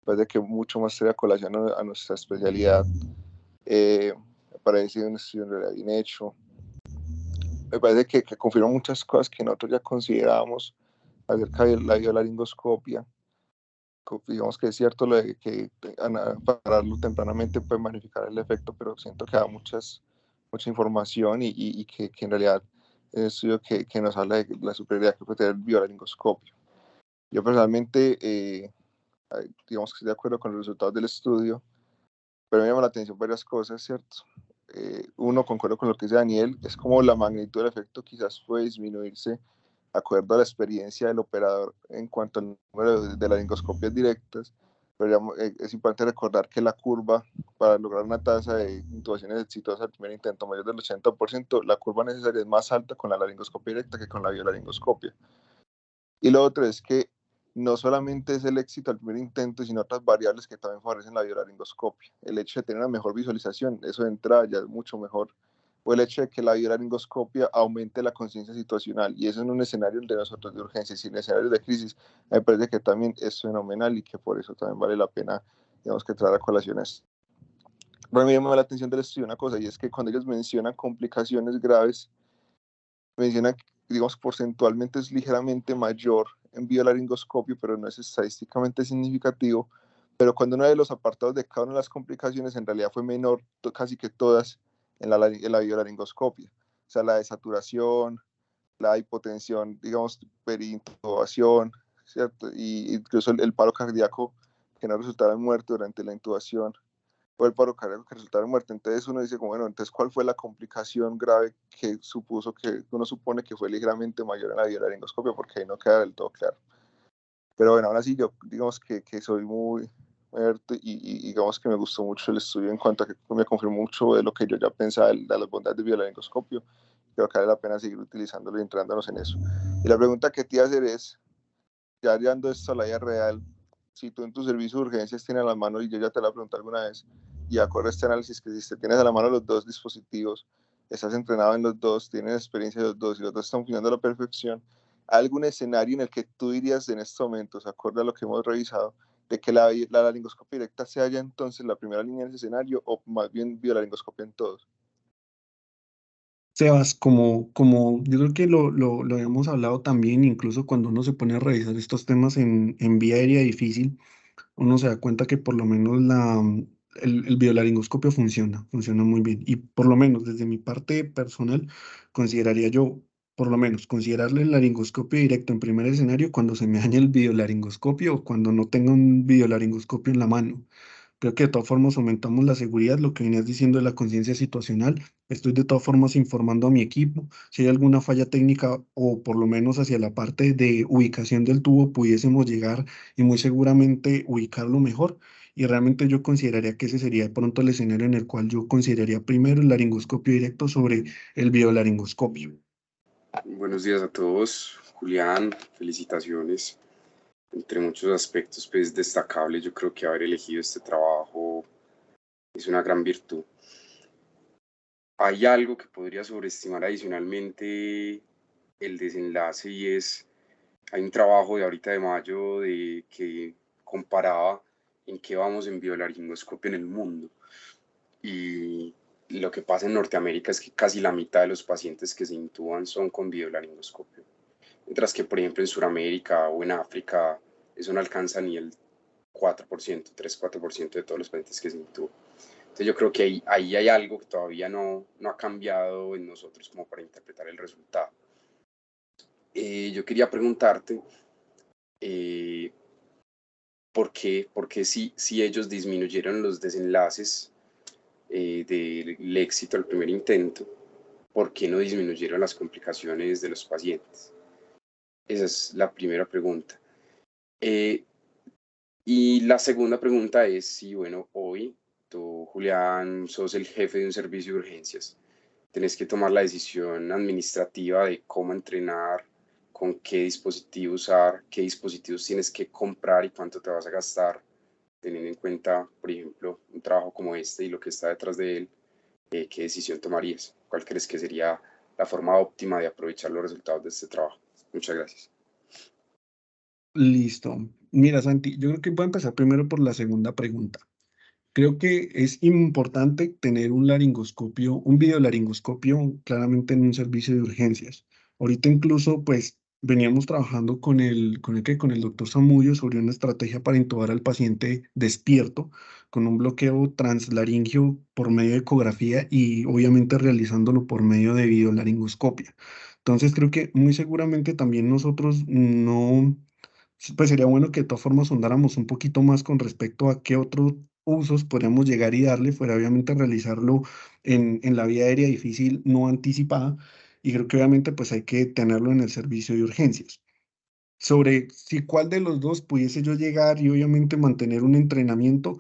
pues de que mucho más sea colación a nuestra especialidad. Me parece un estudio en realidad bien hecho. Me parece que confirma muchas cosas que nosotros ya considerábamos acerca de la biolaringoscopia. Digamos que es cierto lo de que pararlo tempranamente puede magnificar el efecto, pero siento que da mucha información y que en realidad es un estudio que nos habla de la superioridad que puede tener el biolaringoscopio. Yo personalmente, digamos que estoy de acuerdo con los resultados del estudio, pero me llama la atención varias cosas, ¿cierto? Uno, concuerdo con lo que dice Daniel, es como la magnitud del efecto quizás puede disminuirse de acuerdo a la experiencia del operador en cuanto al número de laringoscopias directas, pero es importante recordar que la curva para lograr una tasa de intubaciones exitosas al primer intento mayor del 80%, la curva necesaria es más alta con la laringoscopia directa que con la biolaringoscopia. Y lo otro es que no solamente es el éxito al primer intento, sino otras variables que también favorecen la biolaringoscopia. El hecho de tener una mejor visualización, eso de entrada ya es mucho mejor. O el hecho de que la biolaringoscopia aumente la conciencia situacional, y eso en un escenario de nosotros de urgencia y en escenarios de crisis, me parece que también es fenomenal y que por eso también vale la pena, digamos, que traer a colaciones. Pero a mí me llama la atención del estudio una cosa, y es que cuando ellos mencionan complicaciones graves, mencionan, digamos, porcentualmente es ligeramente mayor en biolaringoscopio, pero no es estadísticamente significativo, pero cuando uno ve los apartados de cada una de las complicaciones, en realidad fue menor, casi que todas, en la biolaringoscopia. O sea, la desaturación, la hipotensión, digamos, perintubación, ¿cierto? Y incluso el paro cardíaco que no resultaba en muerte durante la intubación, o el paro cardíaco que resultaba en muerte. Entonces uno dice, como, bueno, entonces, ¿cuál fue la complicación grave que uno supone que fue ligeramente mayor en la biolaringoscopia? Porque ahí no queda del todo claro. Pero bueno, aún así yo digamos que soy muy abierto y digamos que me gustó mucho el estudio en cuanto a que me confirmó mucho de lo que yo ya pensaba de las bondades del biolaringoscopio. Creo que vale la pena seguir utilizándolo y entrándonos en eso. Y la pregunta que te iba a hacer es, ya llevando esto a la vida real, si tú en tu servicio de urgencias tienes a la mano, y yo ya te la pregunté alguna vez, y acorde a este análisis que hiciste, tienes a la mano los dos dispositivos, estás entrenado en los dos, tienes experiencia en los dos, y los dos están funcionando a la perfección, ¿hay algún escenario en el que tú dirías en estos momentos, acorde a lo que hemos revisado, de que la laringoscopia directa sea ya entonces la primera línea en ese escenario, o más bien biolaringoscopia en todos? Sebas, como yo creo que lo habíamos hablado también, incluso cuando uno se pone a revisar estos temas en vía aérea difícil, uno se da cuenta que por lo menos el biolaringoscopio funciona muy bien. Y por lo menos desde mi parte personal, consideraría yo, por lo menos, considerarle el laringoscopio directo en primer escenario cuando se me dañe el biolaringoscopio o cuando no tenga un biolaringoscopio en la mano. Creo que de todas formas aumentamos la seguridad, lo que venías diciendo de la conciencia situacional. Estoy de todas formas informando a mi equipo. Si hay alguna falla técnica o por lo menos hacia la parte de ubicación del tubo pudiésemos llegar y muy seguramente ubicarlo mejor. Y realmente yo consideraría que ese sería de pronto el escenario en el cual yo consideraría primero el laringoscopio directo sobre el biolaringoscopio. Buenos días a todos. Julián, felicitaciones. Entre muchos aspectos, pues destacable, yo creo que haber elegido este trabajo es una gran virtud. Hay algo que podría sobreestimar adicionalmente el desenlace y hay un trabajo de ahorita de mayo que comparaba en qué vamos en biolaringoscopio en el mundo. Y lo que pasa en Norteamérica es que casi la mitad de los pacientes que se intuban son con biolaringoscopio. Mientras que, por ejemplo, en Sudamérica o en África, eso no alcanza ni el 4%, 3-4% de todos los pacientes que se intuban. Entonces yo creo que ahí hay algo que todavía no ha cambiado en nosotros como para interpretar el resultado. Yo quería preguntarte por qué si ellos disminuyeron los desenlaces del éxito al primer intento, ¿por qué no disminuyeron las complicaciones de los pacientes? Esa es la primera pregunta. Y la segunda pregunta es si, bueno, hoy tú, Julián, sos el jefe de un servicio de urgencias, tenés que tomar la decisión administrativa de cómo entrenar, con qué dispositivo usar, qué dispositivos tienes que comprar y cuánto te vas a gastar, teniendo en cuenta, por ejemplo, un trabajo como este y lo que está detrás de él, ¿qué decisión tomarías? ¿Cuál crees que sería la forma óptima de aprovechar los resultados de este trabajo? Muchas gracias. Listo. Mira, Santi, yo creo que voy a empezar primero por la segunda pregunta. Creo que es importante tener un laringoscopio, un videolaringoscopio claramente en un servicio de urgencias. Ahorita incluso, pues, veníamos trabajando con el doctor Zamudio sobre una estrategia para intubar al paciente despierto con un bloqueo translaringio por medio de ecografía y obviamente realizándolo por medio de videolaringoscopia. Entonces, creo que muy seguramente también nosotros no pues sería bueno que de todas formas sondáramos un poquito más con respecto a qué otros usos podríamos llegar y darle, fuera obviamente realizarlo en la vía aérea difícil no anticipada, y creo que obviamente pues hay que tenerlo en el servicio de urgencias. Sobre si cuál de los dos pudiese yo llegar y obviamente mantener un entrenamiento,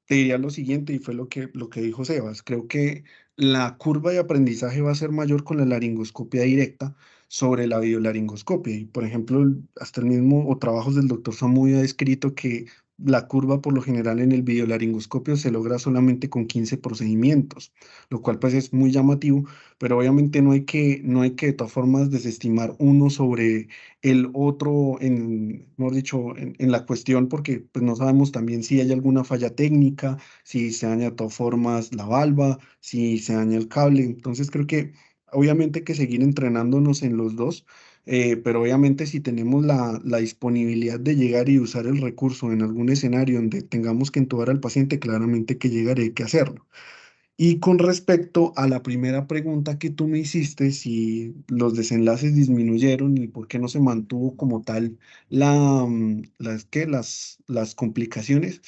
te diría lo siguiente, y fue lo que dijo Sebas. Creo que la curva de aprendizaje va a ser mayor con la laringoscopia directa sobre la biolaringoscopia. Y, por ejemplo, hasta el mismo, o trabajos del doctor Samudio ha descrito que la curva, por lo general, en el biolaringoscopio se logra solamente con 15 procedimientos, lo cual pues es muy llamativo, pero obviamente no hay que de todas formas desestimar uno sobre el otro, mejor dicho, en la cuestión, porque pues no sabemos también si hay alguna falla técnica, si se daña de todas formas la valva, si se daña el cable. Entonces creo que obviamente hay que seguir entrenándonos en los dos, pero obviamente si tenemos la disponibilidad de llegar y usar el recurso en algún escenario donde tengamos que intubar al paciente, claramente que llegaré hay que hacerlo. Y con respecto a la primera pregunta que tú me hiciste, si los desenlaces disminuyeron y por qué no se mantuvo como tal las complicaciones,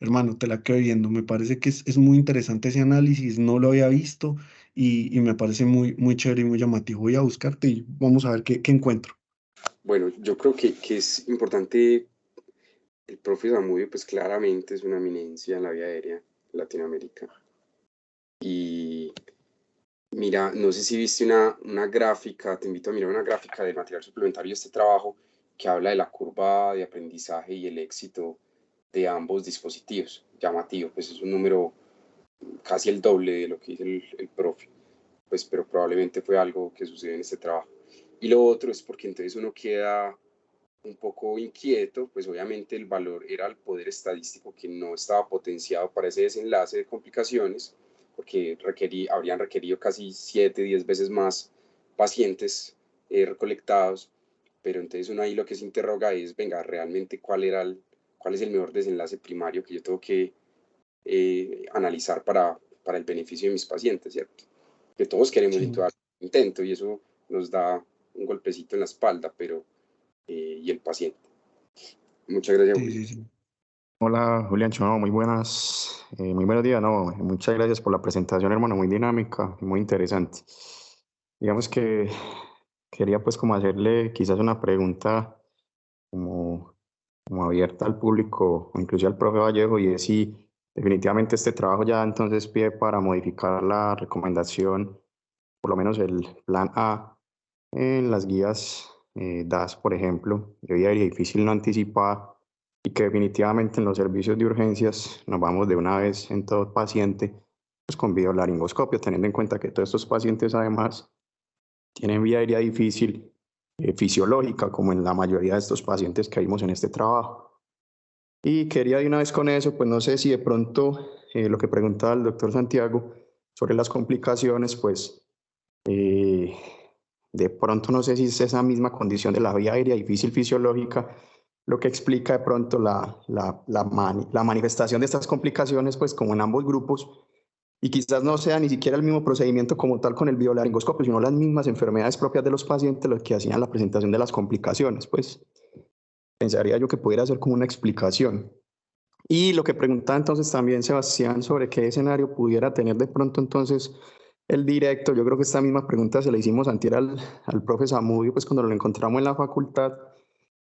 hermano, te la quedo viendo. Me parece que es muy interesante ese análisis, no lo había visto y me parece muy chévere y muy llamativo. Voy a buscarte y vamos a ver qué encuentro. Bueno, yo creo que es importante, el profe Zamudio pues claramente es una eminencia en la vía aérea en Latinoamérica. Y mira, no sé si viste una gráfica, te invito a mirar una gráfica del material suplementario de este trabajo que habla de la curva de aprendizaje y el éxito de ambos dispositivos. Llamativo, pues es un número casi el doble de lo que dice el profe, pues, pero probablemente fue algo que sucedió en este trabajo. Y lo otro es porque entonces uno queda un poco inquieto, pues obviamente el valor era el poder estadístico que no estaba potenciado para ese desenlace de complicaciones, porque habrían requerido casi 7, 10 veces más pacientes recolectados, pero entonces uno ahí lo que se interroga es, venga, realmente cuál es el mejor desenlace primario que yo tengo que analizar para el beneficio de mis pacientes, ¿cierto? Que todos queremos Sí, intubar intento y eso nos da un golpecito en la espalda, pero y el paciente. Muchas gracias, sí, Julio. sí, sí. Hola Julián, no, muy buenos días, no, muchas gracias por la presentación, hermano, muy dinámica, muy interesante. Digamos que quería pues como hacerle quizás una pregunta como, como abierta al público, o incluso al profe Vallejo, y es si definitivamente este trabajo ya entonces pide para modificar la recomendación, por lo menos el plan A, en las guías DAS, por ejemplo, de vía aérea difícil no anticipada, y que definitivamente en los servicios de urgencias nos vamos de una vez en todo paciente pues con videolaringoscopio, teniendo en cuenta que todos estos pacientes además tienen vía aérea difícil fisiológica, como en la mayoría de estos pacientes que vimos en este trabajo. Y quería de una vez con eso, pues no sé si de pronto lo que preguntaba el doctor Santiago sobre las complicaciones, pues eh, de pronto no sé si es esa misma condición de la vía aérea difícil fisiológica lo que explica de pronto la manifestación de estas complicaciones, pues como en ambos grupos, y quizás no sea ni siquiera el mismo procedimiento como tal con el videolaringoscopio, sino las mismas enfermedades propias de los pacientes los que hacían la presentación de las complicaciones, pues pensaría yo que pudiera ser como una explicación. Y lo que preguntaba entonces también Sebastián sobre qué escenario pudiera tener de pronto entonces el directo, yo creo que esta misma pregunta se la hicimos antier al profe Zamudio, pues cuando lo encontramos en la facultad,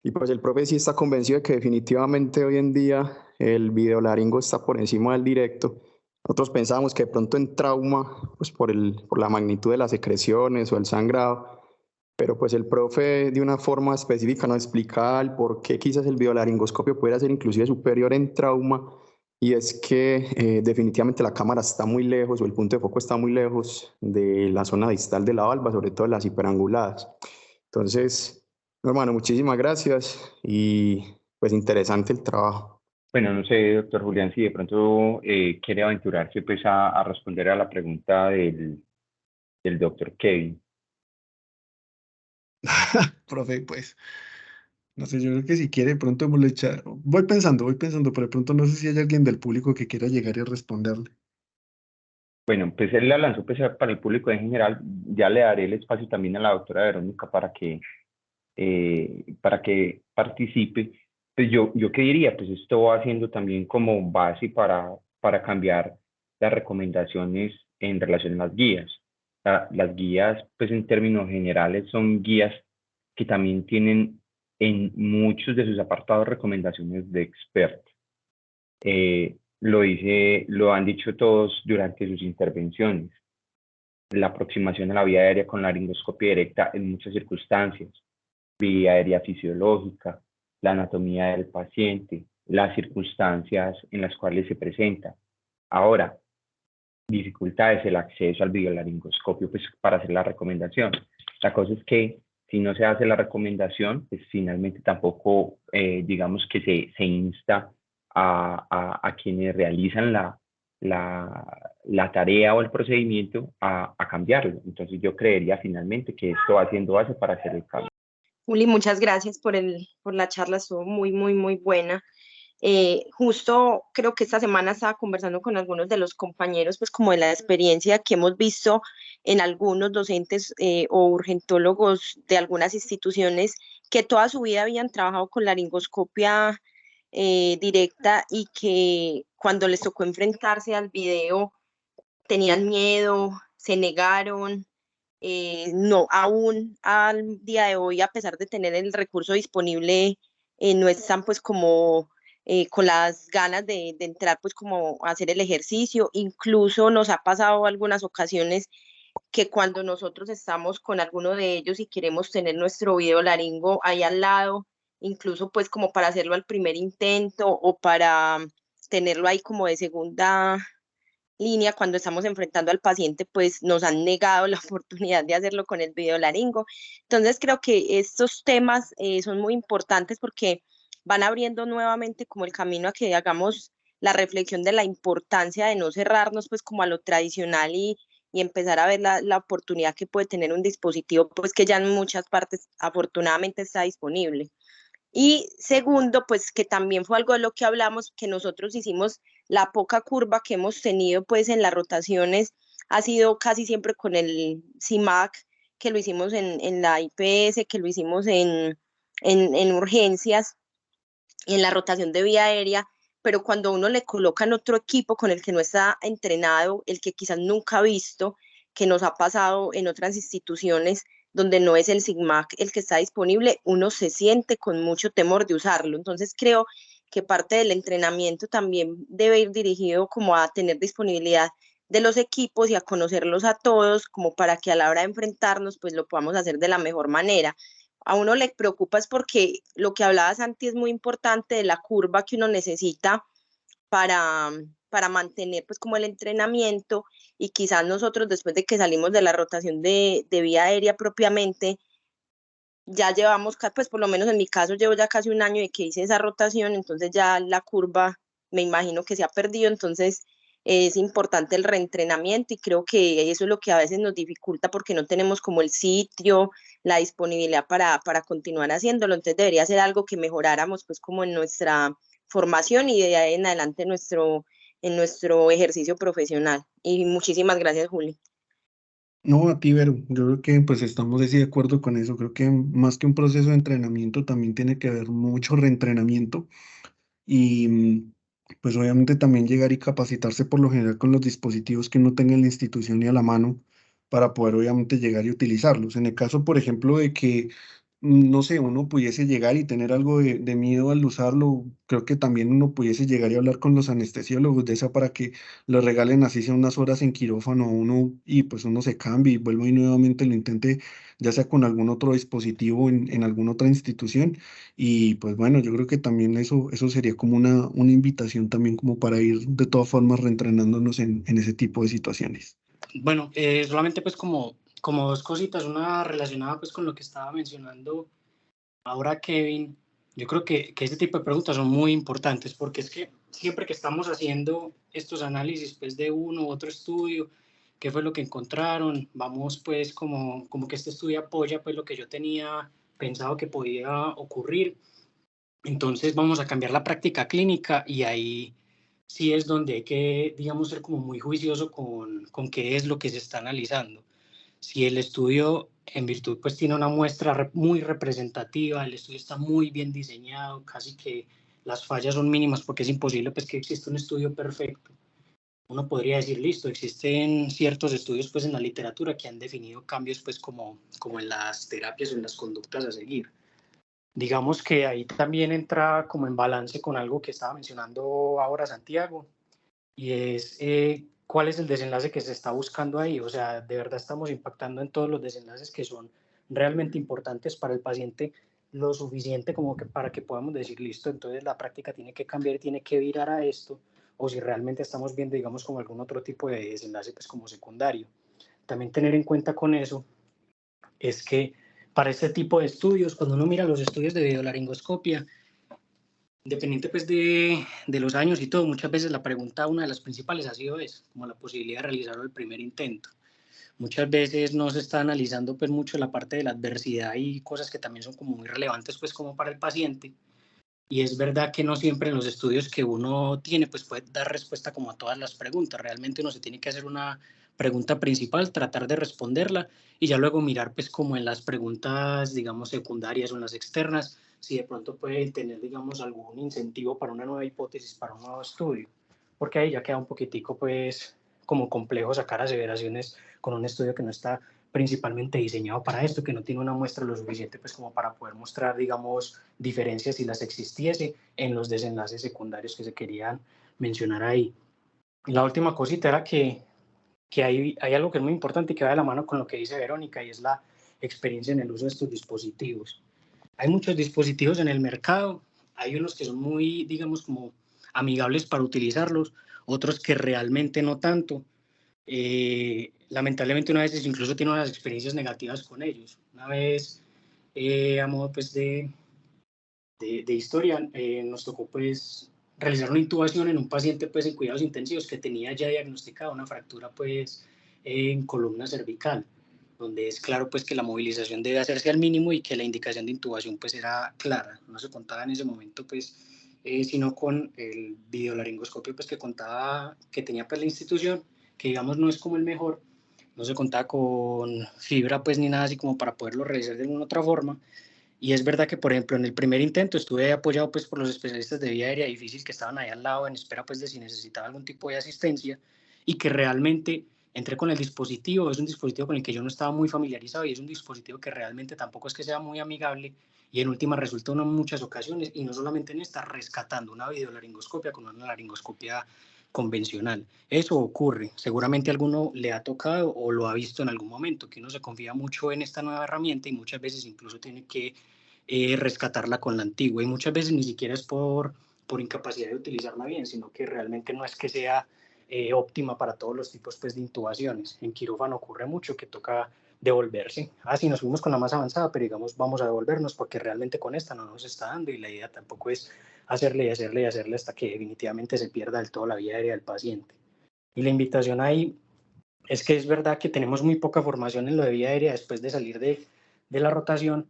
y pues el profe sí está convencido de que definitivamente hoy en día el videolaringo está por encima del directo. Nosotros pensábamos que de pronto en trauma, pues por la magnitud de las secreciones o el sangrado, pero pues el profe de una forma específica nos explica el por qué quizás el videolaringoscopio pudiera ser inclusive superior en trauma, y es que definitivamente la cámara está muy lejos o el punto de foco está muy lejos de la zona distal de la valva, sobre todo las hiperanguladas. Entonces, hermano, muchísimas gracias y pues interesante el trabajo. Bueno, no sé, doctor Julián, si de pronto quiere aventurarse pues a responder a la pregunta del doctor Kevin. Profe, pues, no sé, yo creo que si quiere, de pronto me lo echa. Voy pensando, pero de pronto no sé si hay alguien del público que quiera llegar y responderle. Bueno, pues él la lanzó pues para el público en general. Ya le daré el espacio también a la doctora Verónica para que participe. Pues yo qué diría, pues esto va siendo también como base para cambiar las recomendaciones en relación a las guías. Las guías, pues en términos generales, son guías que también tienen en muchos de sus apartados recomendaciones de expertos. Lo han dicho todos durante sus intervenciones. La aproximación a la vía aérea con la laringoscopia directa en muchas circunstancias, vía aérea fisiológica, la anatomía del paciente, las circunstancias en las cuales se presenta. Ahora, dificultades el acceso al videolaringoscopio pues, para hacer la recomendación. La cosa es que si no se hace la recomendación, pues finalmente tampoco, digamos que se insta a quienes realizan la tarea o el procedimiento a cambiarlo. Entonces yo creería finalmente que esto va siendo base para hacer el cambio. Juli, muchas gracias por la charla, estuvo muy, muy, muy buena. Justo creo que esta semana estaba conversando con algunos de los compañeros, pues como de la experiencia que hemos visto en algunos docentes o urgentólogos de algunas instituciones que toda su vida habían trabajado con laringoscopia directa y que cuando les tocó enfrentarse al video tenían miedo, se negaron. No, aún al día de hoy, a pesar de tener el recurso disponible, no están pues como con las ganas de entrar pues como a hacer el ejercicio. Incluso nos ha pasado algunas ocasiones que cuando nosotros estamos con alguno de ellos y queremos tener nuestro video laringo ahí al lado, incluso pues como para hacerlo al primer intento o para tenerlo ahí como de segunda línea cuando estamos enfrentando al paciente, pues nos han negado la oportunidad de hacerlo con el videolaringo. Entonces creo que estos temas son muy importantes porque van abriendo nuevamente como el camino a que hagamos la reflexión de la importancia de no cerrarnos pues como a lo tradicional y empezar a ver la oportunidad que puede tener un dispositivo pues que ya en muchas partes afortunadamente está disponible. Y segundo, pues que también fue algo de lo que hablamos, que nosotros hicimos la poca curva que hemos tenido pues en las rotaciones, ha sido casi siempre con el CIMAC, que lo hicimos en la IPS, que lo hicimos en urgencias, en la rotación de vía aérea, pero cuando uno le colocan otro equipo con el que no está entrenado, el que quizás nunca ha visto, que nos ha pasado en otras instituciones, donde no es el SIGMAC el que está disponible, uno se siente con mucho temor de usarlo. Entonces creo que parte del entrenamiento también debe ir dirigido como a tener disponibilidad de los equipos y a conocerlos a todos, como para que a la hora de enfrentarnos, pues lo podamos hacer de la mejor manera. A uno le preocupa es porque lo que hablabas antes es muy importante de la curva que uno necesita para, para mantener pues como el entrenamiento y quizás nosotros después de que salimos de la rotación de vía aérea propiamente, ya llevamos, pues por lo menos en mi caso llevo ya casi un año de que hice esa rotación, entonces ya la curva me imagino que se ha perdido, entonces es importante el reentrenamiento y creo que eso es lo que a veces nos dificulta porque no tenemos como el sitio, la disponibilidad para continuar haciéndolo, entonces debería ser algo que mejoráramos pues como en nuestra formación y de ahí en adelante en nuestro ejercicio profesional. Y muchísimas gracias, Juli. No, a ti, Vero, yo creo que pues estamos de acuerdo con eso. Creo que más que un proceso de entrenamiento también tiene que haber mucho reentrenamiento y pues obviamente también llegar y capacitarse por lo general con los dispositivos que uno tenga en la institución y a la mano para poder obviamente llegar y utilizarlos. En el caso, por ejemplo, de que, no sé, uno pudiese llegar y tener algo de miedo al usarlo, creo que también uno pudiese llegar y hablar con los anestesiólogos de esa para que lo regalen así sea unas horas en quirófano a uno y pues uno se cambie y vuelva y nuevamente lo intente, ya sea con algún otro dispositivo en alguna otra institución y pues bueno, yo creo que también eso sería como una invitación también como para ir de todas formas reentrenándonos en ese tipo de situaciones. Bueno, solamente pues como dos cositas, una relacionada pues con lo que estaba mencionando ahora Kevin. Yo creo que este tipo de preguntas son muy importantes porque es que siempre que estamos haciendo estos análisis pues de uno u otro estudio, qué fue lo que encontraron, vamos pues como que este estudio apoya pues lo que yo tenía pensado que podía ocurrir, entonces vamos a cambiar la práctica clínica y ahí sí es donde hay que, digamos, ser como muy juicioso con qué es lo que se está analizando. Si el estudio en virtud pues tiene una muestra muy representativa, el estudio está muy bien diseñado, casi que las fallas son mínimas porque es imposible pues que exista un estudio perfecto. Uno podría decir, listo, existen ciertos estudios pues en la literatura que han definido cambios pues como en las terapias o en las conductas a seguir. Digamos que ahí también entra como en balance con algo que estaba mencionando ahora Santiago, y es cuál es el desenlace que se está buscando ahí. O sea, de verdad estamos impactando en todos los desenlaces que son realmente importantes para el paciente, lo suficiente como que para que podamos decir, listo, entonces la práctica tiene que cambiar y tiene que virar a esto, o si realmente estamos viendo, digamos, como algún otro tipo de desenlace, pues como secundario. También tener en cuenta con eso es que para este tipo de estudios, cuando uno mira los estudios de videolaringoscopia, independiente pues de los años y todo, muchas veces la pregunta, una de las principales ha sido como la posibilidad de realizarlo el primer intento. muchas veces no se está analizando pues mucho la parte de la adversidad y cosas que también son como muy relevantes pues como para el paciente. Y es verdad que no siempre en los estudios que uno tiene pues puede dar respuesta como a todas las preguntas. Realmente uno se tiene que hacer una pregunta principal, tratar de responderla y ya luego mirar pues como en las preguntas digamos secundarias o en las externas si de pronto puede tener digamos algún incentivo para una nueva hipótesis, para un nuevo estudio. Porque ahí ya queda un poquitico pues como complejo sacar aseveraciones con un estudio que no está principalmente diseñado para esto, que no tiene una muestra lo suficiente pues como para poder mostrar, digamos, diferencias si las existiese en los desenlaces secundarios que se querían mencionar ahí. Y la última cosita era que hay algo que es muy importante y que va de la mano con lo que dice Verónica, y es la experiencia en el uso de estos dispositivos. Hay muchos dispositivos en el mercado, hay unos que son muy, digamos, como amigables para utilizarlos, otros que realmente no tanto. Lamentablemente una vez incluso tiene unas experiencias negativas con ellos. Una vez, a modo pues de historia, nos tocó pues realizar una intubación en un paciente pues en cuidados intensivos que tenía ya diagnosticada una fractura pues en columna cervical, donde es claro pues que la movilización debe hacerse al mínimo y que la indicación de intubación pues era clara. No se contaba en ese momento pues sino con el videolaringoscopio pues que contaba, que tenía pues la institución, que digamos no es como el mejor, no se contaba con fibra pues ni nada así como para poderlo realizar de alguna otra forma. Y es verdad que, por ejemplo, en el primer intento estuve apoyado pues por los especialistas de vía aérea difícil que estaban ahí al lado en espera pues de si necesitaba algún tipo de asistencia, y que realmente entré con el dispositivo. Es un dispositivo con el que yo no estaba muy familiarizado y es un dispositivo que realmente tampoco es que sea muy amigable, y en última resulta en muchas ocasiones, y no solamente en esta, rescatando una videolaringoscopia con una laringoscopia convencional. Eso ocurre, seguramente a alguno le ha tocado o lo ha visto en algún momento, que uno se confía mucho en esta nueva herramienta y muchas veces incluso tiene que rescatarla con la antigua, y muchas veces ni siquiera es por incapacidad de utilizarla bien, sino que realmente no es que sea óptima para todos los tipos pues, de intubaciones. En quirófano ocurre mucho que toca devolverse. Sí, nos fuimos con la más avanzada, pero digamos vamos a devolvernos porque realmente con esta no nos está dando, y la idea tampoco es hacerle hasta que definitivamente se pierda del todo la vía aérea del paciente. Y la invitación ahí es que es verdad que tenemos muy poca formación en lo de vía aérea después de salir de la rotación.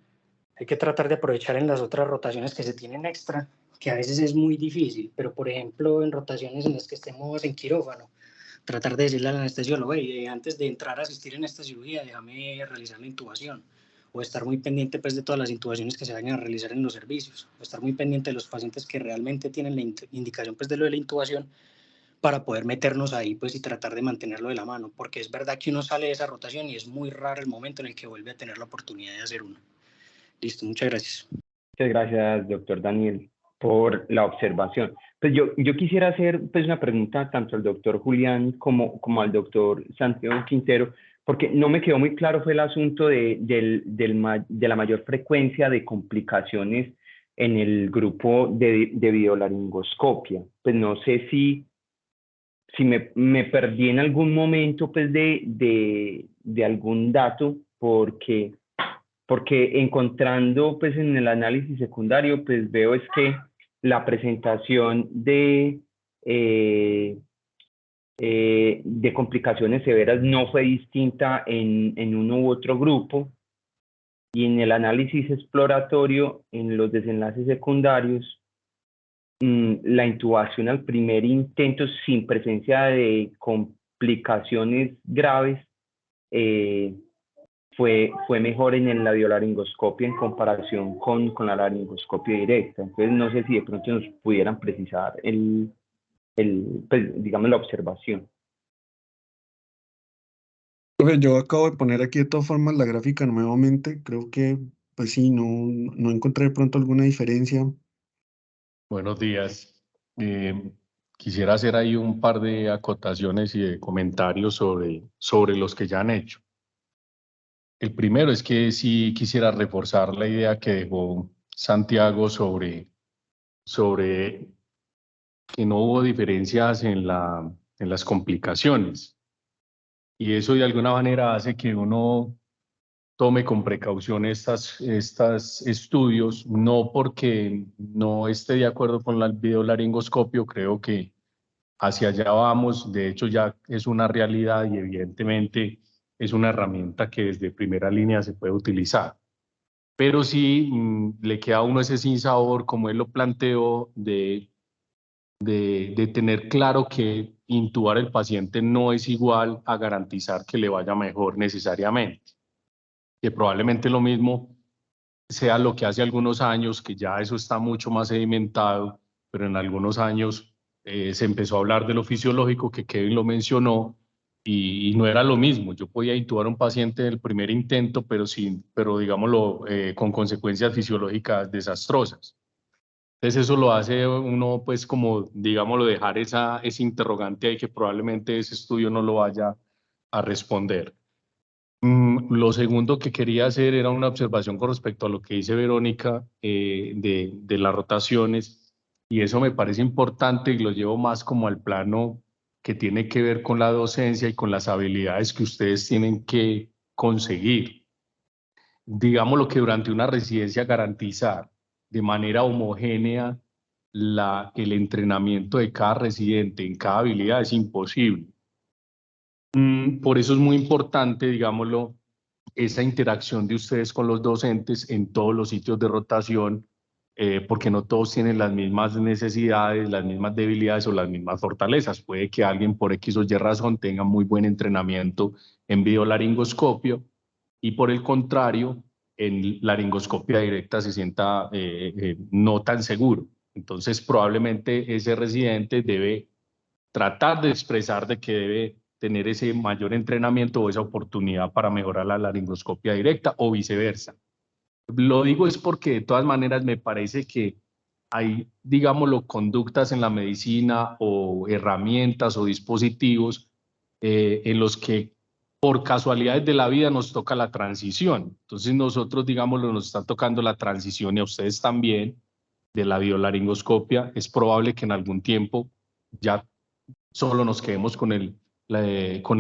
Hay que tratar de aprovechar en las otras rotaciones que se tienen extra, que a veces es muy difícil, pero por ejemplo en rotaciones en las que estemos en quirófano, tratar de decirle al anestesiólogo, antes de entrar a asistir en esta cirugía, déjame realizar la intubación, o estar muy pendiente pues de todas las intubaciones que se vayan a realizar en los servicios, o estar muy pendiente de los pacientes que realmente tienen la indicación pues de lo de la intubación, para poder meternos ahí pues y tratar de mantenerlo de la mano, porque es verdad que uno sale de esa rotación y es muy raro el momento en el que vuelve a tener la oportunidad de hacer una. Listo, muchas gracias. Muchas gracias, doctor Daniel, por la observación. Pues yo quisiera hacer pues una pregunta tanto al doctor Julián como al doctor Santiago Quintero, porque no me quedó muy claro fue el asunto de la mayor frecuencia de complicaciones en el grupo de videolaringoscopia. Pues no sé si me perdí en algún momento pues de algún dato, porque encontrando pues en el análisis secundario pues veo es que la presentación de complicaciones severas no fue distinta en uno u otro grupo, y en el análisis exploratorio en los desenlaces secundarios la intubación al primer intento sin presencia de complicaciones graves fue mejor en la videolaringoscopia en comparación con la laringoscopia directa. Entonces no sé si de pronto nos pudieran precisar pues, digamos la observación. Yo acabo de poner aquí de todas formas la gráfica nuevamente. Creo que, pues sí, no encontré de pronto alguna diferencia. Buenos días. Quisiera hacer ahí un par de acotaciones y de comentarios sobre los que ya han hecho. El primero es que sí quisiera reforzar la idea que dejó Santiago sobre que no hubo diferencias en las complicaciones. Y eso de alguna manera hace que uno tome con precaución estos estudios, no porque no esté de acuerdo con el videolaringoscopio, creo que hacia allá vamos. De hecho ya es una realidad y evidentemente es una herramienta que desde primera línea se puede utilizar. Pero sí le queda a uno ese sinsabor, como él lo planteó, de tener claro que intubar al paciente no es igual a garantizar que le vaya mejor necesariamente. Que probablemente lo mismo sea lo que hace algunos años, que ya eso está mucho más sedimentado, pero en algunos años se empezó a hablar de lo fisiológico, que Kevin lo mencionó, y no era lo mismo. Yo podía intubar a un paciente en el primer intento, pero digámoslo, con consecuencias fisiológicas desastrosas. Entonces eso lo hace uno, pues como, digámoslo, dejar ese interrogante ahí que probablemente ese estudio no lo vaya a responder. Lo segundo que quería hacer era una observación con respecto a lo que dice Verónica de las rotaciones, y eso me parece importante y lo llevo más como al plano que tiene que ver con la docencia y con las habilidades que ustedes tienen que conseguir. Digamos lo que durante una residencia garantizar de manera homogénea el entrenamiento de cada residente en cada habilidad es imposible. Por eso es muy importante, digámoslo, esa interacción de ustedes con los docentes en todos los sitios de rotación, porque no todos tienen las mismas necesidades, las mismas debilidades o las mismas fortalezas. Puede que alguien por X o Y razón tenga muy buen entrenamiento en videolaringoscopio y por el contrario, en laringoscopia directa se sienta no tan seguro. Entonces, probablemente ese residente debe tratar de expresar de que debe tener ese mayor entrenamiento o esa oportunidad para mejorar la laringoscopia directa o viceversa. Lo digo es porque de todas maneras me parece que hay, digámoslo, conductas en la medicina o herramientas o dispositivos en los que por casualidades de la vida nos toca la transición. Entonces nosotros, digámoslo, nos está tocando la transición y a ustedes también de la biolaringoscopia. Es probable que en algún tiempo ya solo nos quedemos con el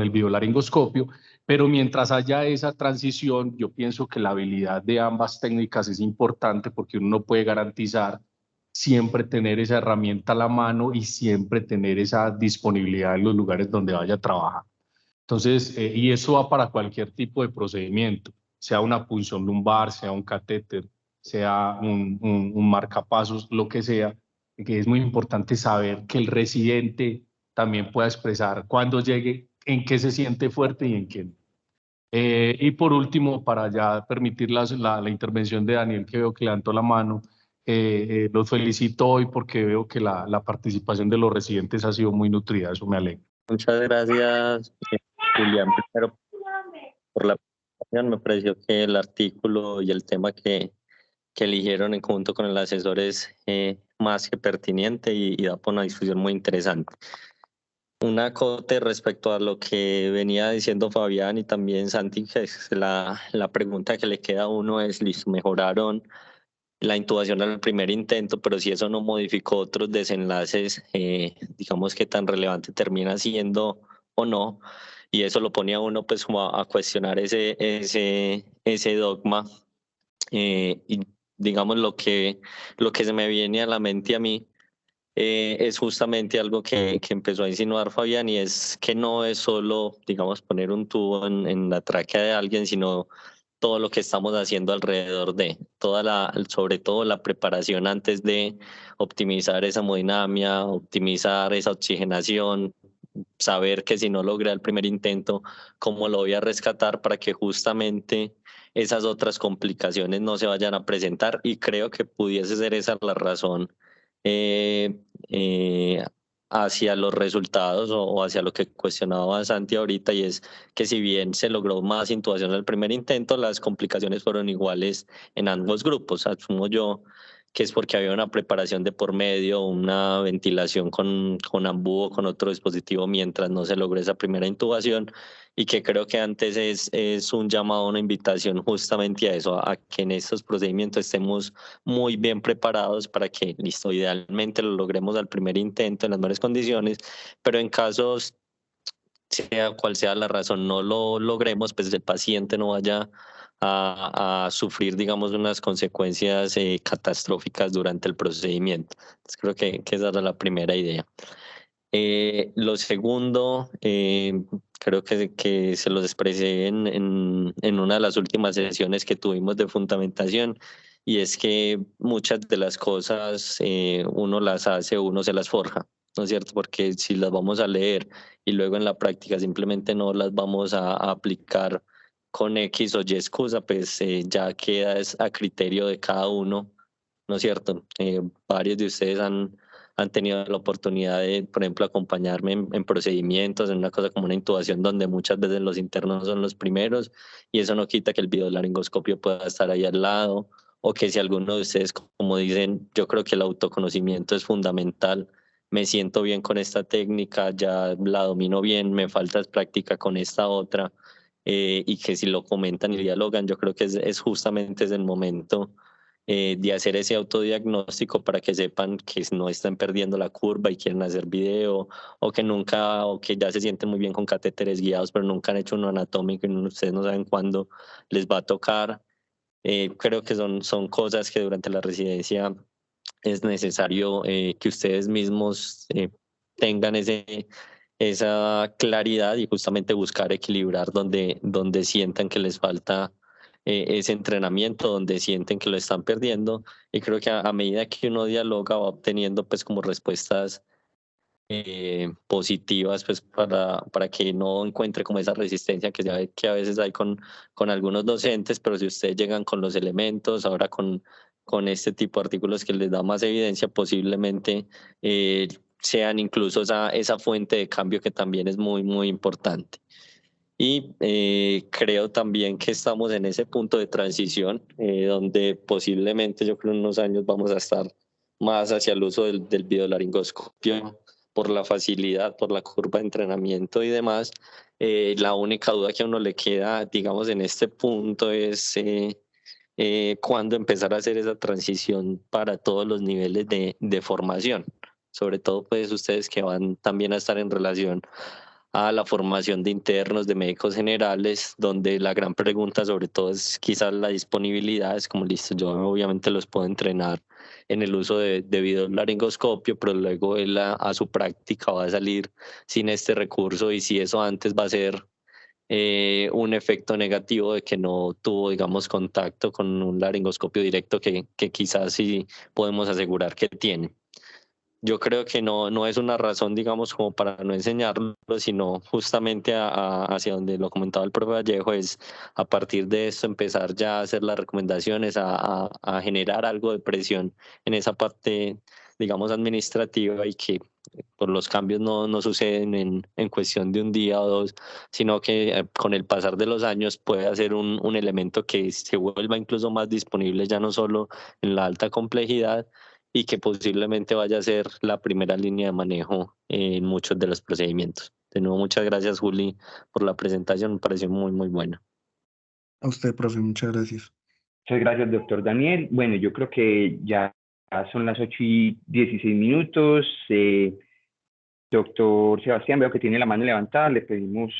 biolaringoscopio, pero mientras haya esa transición, yo pienso que la habilidad de ambas técnicas es importante porque uno no puede garantizar siempre tener esa herramienta a la mano y siempre tener esa disponibilidad en los lugares donde vaya a trabajar. Entonces, y eso va para cualquier tipo de procedimiento, sea una punción lumbar, sea un catéter, sea un marcapasos, lo que sea, que es muy importante saber que el residente también pueda expresar cuando llegue, en qué se siente fuerte y en qué no. Y por último, para ya permitir la intervención de Daniel, que veo que levantó la mano, los felicito hoy porque veo que la participación de los residentes ha sido muy nutrida, eso me alegra. Muchas gracias, Julián, primero por la presentación. Me pareció que el artículo y el tema que eligieron en conjunto con el asesor es más que pertinente y da para una discusión muy interesante. Un acote respecto a lo que venía diciendo Fabián y también Santi, que es la pregunta que le queda a uno es, listo, mejoraron la intubación al primer intento, pero si eso no modificó otros desenlaces, digamos que tan relevante termina siendo o no, y eso lo pone a uno pues como a cuestionar ese dogma, y digamos lo que se me viene a la mente a mí, es justamente algo que empezó a insinuar Fabián, y es que no es solo, digamos, poner un tubo en la tráquea de alguien, sino todo lo que estamos haciendo alrededor de, sobre todo la preparación antes de optimizar esa hemodinamia, optimizar esa oxigenación, saber que si no logra el primer intento, cómo lo voy a rescatar para que justamente esas otras complicaciones no se vayan a presentar, y creo que pudiese ser esa la razón hacia los resultados o hacia lo que cuestionaba Santi ahorita, y es que si bien se logró más intubación al primer intento, las complicaciones fueron iguales en ambos grupos. Asumo yo que es porque había una preparación de por medio, una ventilación con ambú o con otro dispositivo mientras no se logró esa primera intubación, y que creo que antes es un llamado, una invitación justamente a eso, a que en estos procedimientos estemos muy bien preparados para que, listo, idealmente lo logremos al primer intento en las mejores condiciones, pero en casos, sea cual sea la razón, no lo logremos, pues el paciente no vaya a sufrir, digamos, unas consecuencias catastróficas durante el procedimiento. Entonces creo que esa era la primera idea. Lo segundo, creo que se los expresé en una de las últimas sesiones que tuvimos de fundamentación, y es que muchas de las cosas uno las hace, uno se las forja, ¿no es cierto? Porque si las vamos a leer y luego en la práctica simplemente no las vamos a aplicar con X o Y excusa, pues ya queda es a criterio de cada uno, ¿no es cierto? Varios de ustedes han tenido la oportunidad de, por ejemplo, acompañarme en procedimientos, en una cosa como una intubación donde muchas veces los internos son los primeros, y eso no quita que el videolaringoscopio pueda estar ahí al lado, o que si alguno de ustedes, como dicen, yo creo que el autoconocimiento es fundamental. Me siento bien con esta técnica, ya la domino bien, me falta práctica con esta otra, y que si lo comentan y dialogan, yo creo que es justamente ese el momento de hacer ese autodiagnóstico para que sepan que no están perdiendo la curva y quieren hacer video, o que nunca, o que ya se sienten muy bien con catéteres guiados, pero nunca han hecho uno anatómico y ustedes no saben cuándo les va a tocar. Creo que son cosas que durante la residencia es necesario que ustedes mismos tengan esa claridad, y justamente buscar equilibrar donde sientan que les falta ese entrenamiento, donde sienten que lo están perdiendo. Y creo que a medida que uno dialoga va obteniendo pues como respuestas positivas, pues para que no encuentre como esa resistencia que a veces hay con algunos docentes. Pero si ustedes llegan con los elementos, ahora con este tipo de artículos que les da más evidencia, posiblemente sean incluso esa fuente de cambio que también es muy, muy importante. Y creo también que estamos en ese punto de transición donde posiblemente, yo creo, en unos años vamos a estar más hacia el uso del videolaringoscopio por la facilidad, por la curva de entrenamiento y demás. La única duda que a uno le queda, digamos, en este punto es cuándo empezar a hacer esa transición para todos los niveles de formación. Sobre todo, pues, ustedes que van también a estar en relación a la formación de internos, de médicos generales, donde la gran pregunta sobre todo es quizás la disponibilidad. Es como, listo, yo obviamente los puedo entrenar en el uso de videolaringoscopio, pero luego él a su práctica va a salir sin este recurso, y si eso antes va a ser un efecto negativo de que no tuvo, digamos, contacto con un laringoscopio directo que quizás sí podemos asegurar que tiene. Yo creo que no es una razón, digamos, como para no enseñarlo, sino justamente hacia donde lo comentaba el profe Vallejo, es a partir de esto empezar ya a hacer las recomendaciones, a generar algo de presión en esa parte, digamos, administrativa, y que por los cambios no suceden en cuestión de un día o dos, sino que con el pasar de los años puede ser un elemento que se vuelva incluso más disponible, ya no solo en la alta complejidad, y que posiblemente vaya a ser la primera línea de manejo en muchos de los procedimientos. De nuevo, muchas gracias, Juli, por la presentación, me pareció muy, muy buena. A usted, profe, muchas gracias. Muchas gracias, doctor Daniel. Bueno, yo creo que ya son las 8:16. Doctor Sebastián, veo que tiene la mano levantada. Le pedimos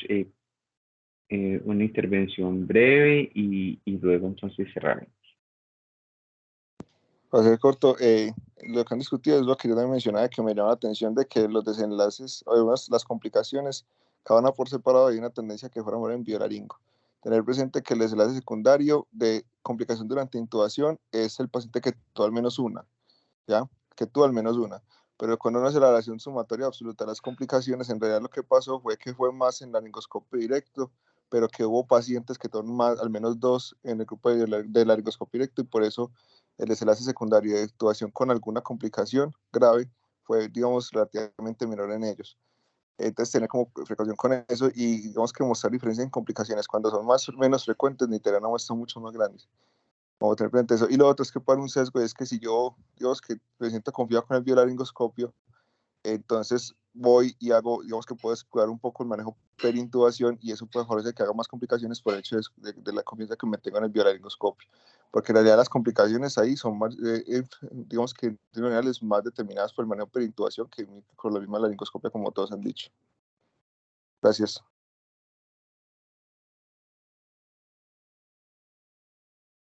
una intervención breve y luego entonces cerraremos. Para ser corto, lo que han discutido es lo que yo también mencionaba, que me llama la atención, de que los desenlaces, además las complicaciones, cada una por separado, hay una tendencia que fuera en biolaringo. Tener presente que el desenlace secundario de complicación durante intubación es el paciente que tuvo al menos una, ¿ya? Que tuvo al menos una. Pero cuando uno hace la relación sumatoria absoluta de las complicaciones, en realidad lo que pasó fue que fue más en laringoscopio directo, pero que hubo pacientes que tuvieron más, al menos dos en el grupo de laringoscopio directo, y por eso el desenlace secundario de intubación con alguna complicación grave fue, digamos, relativamente menor en ellos. Entonces, tener como precaución con eso, y digamos que mostrar diferencia en complicaciones cuando son más menos frecuentes, ni tener una muestra mucho más grandes. Vamos a tener presente eso. Y lo otro es que para un sesgo es que si yo, digamos que me siento confiado con el biolaringoscopio, entonces voy y hago, digamos que puedo descuidar un poco el manejo perintubación, y eso puede favorecer que haga más complicaciones por el hecho de la confianza que me tengo en el biolaringoscopio. Porque en realidad las complicaciones ahí son más, digamos que en general más determinadas por el manejo perintubación que por la misma laringoscopia, como todos han dicho. Gracias.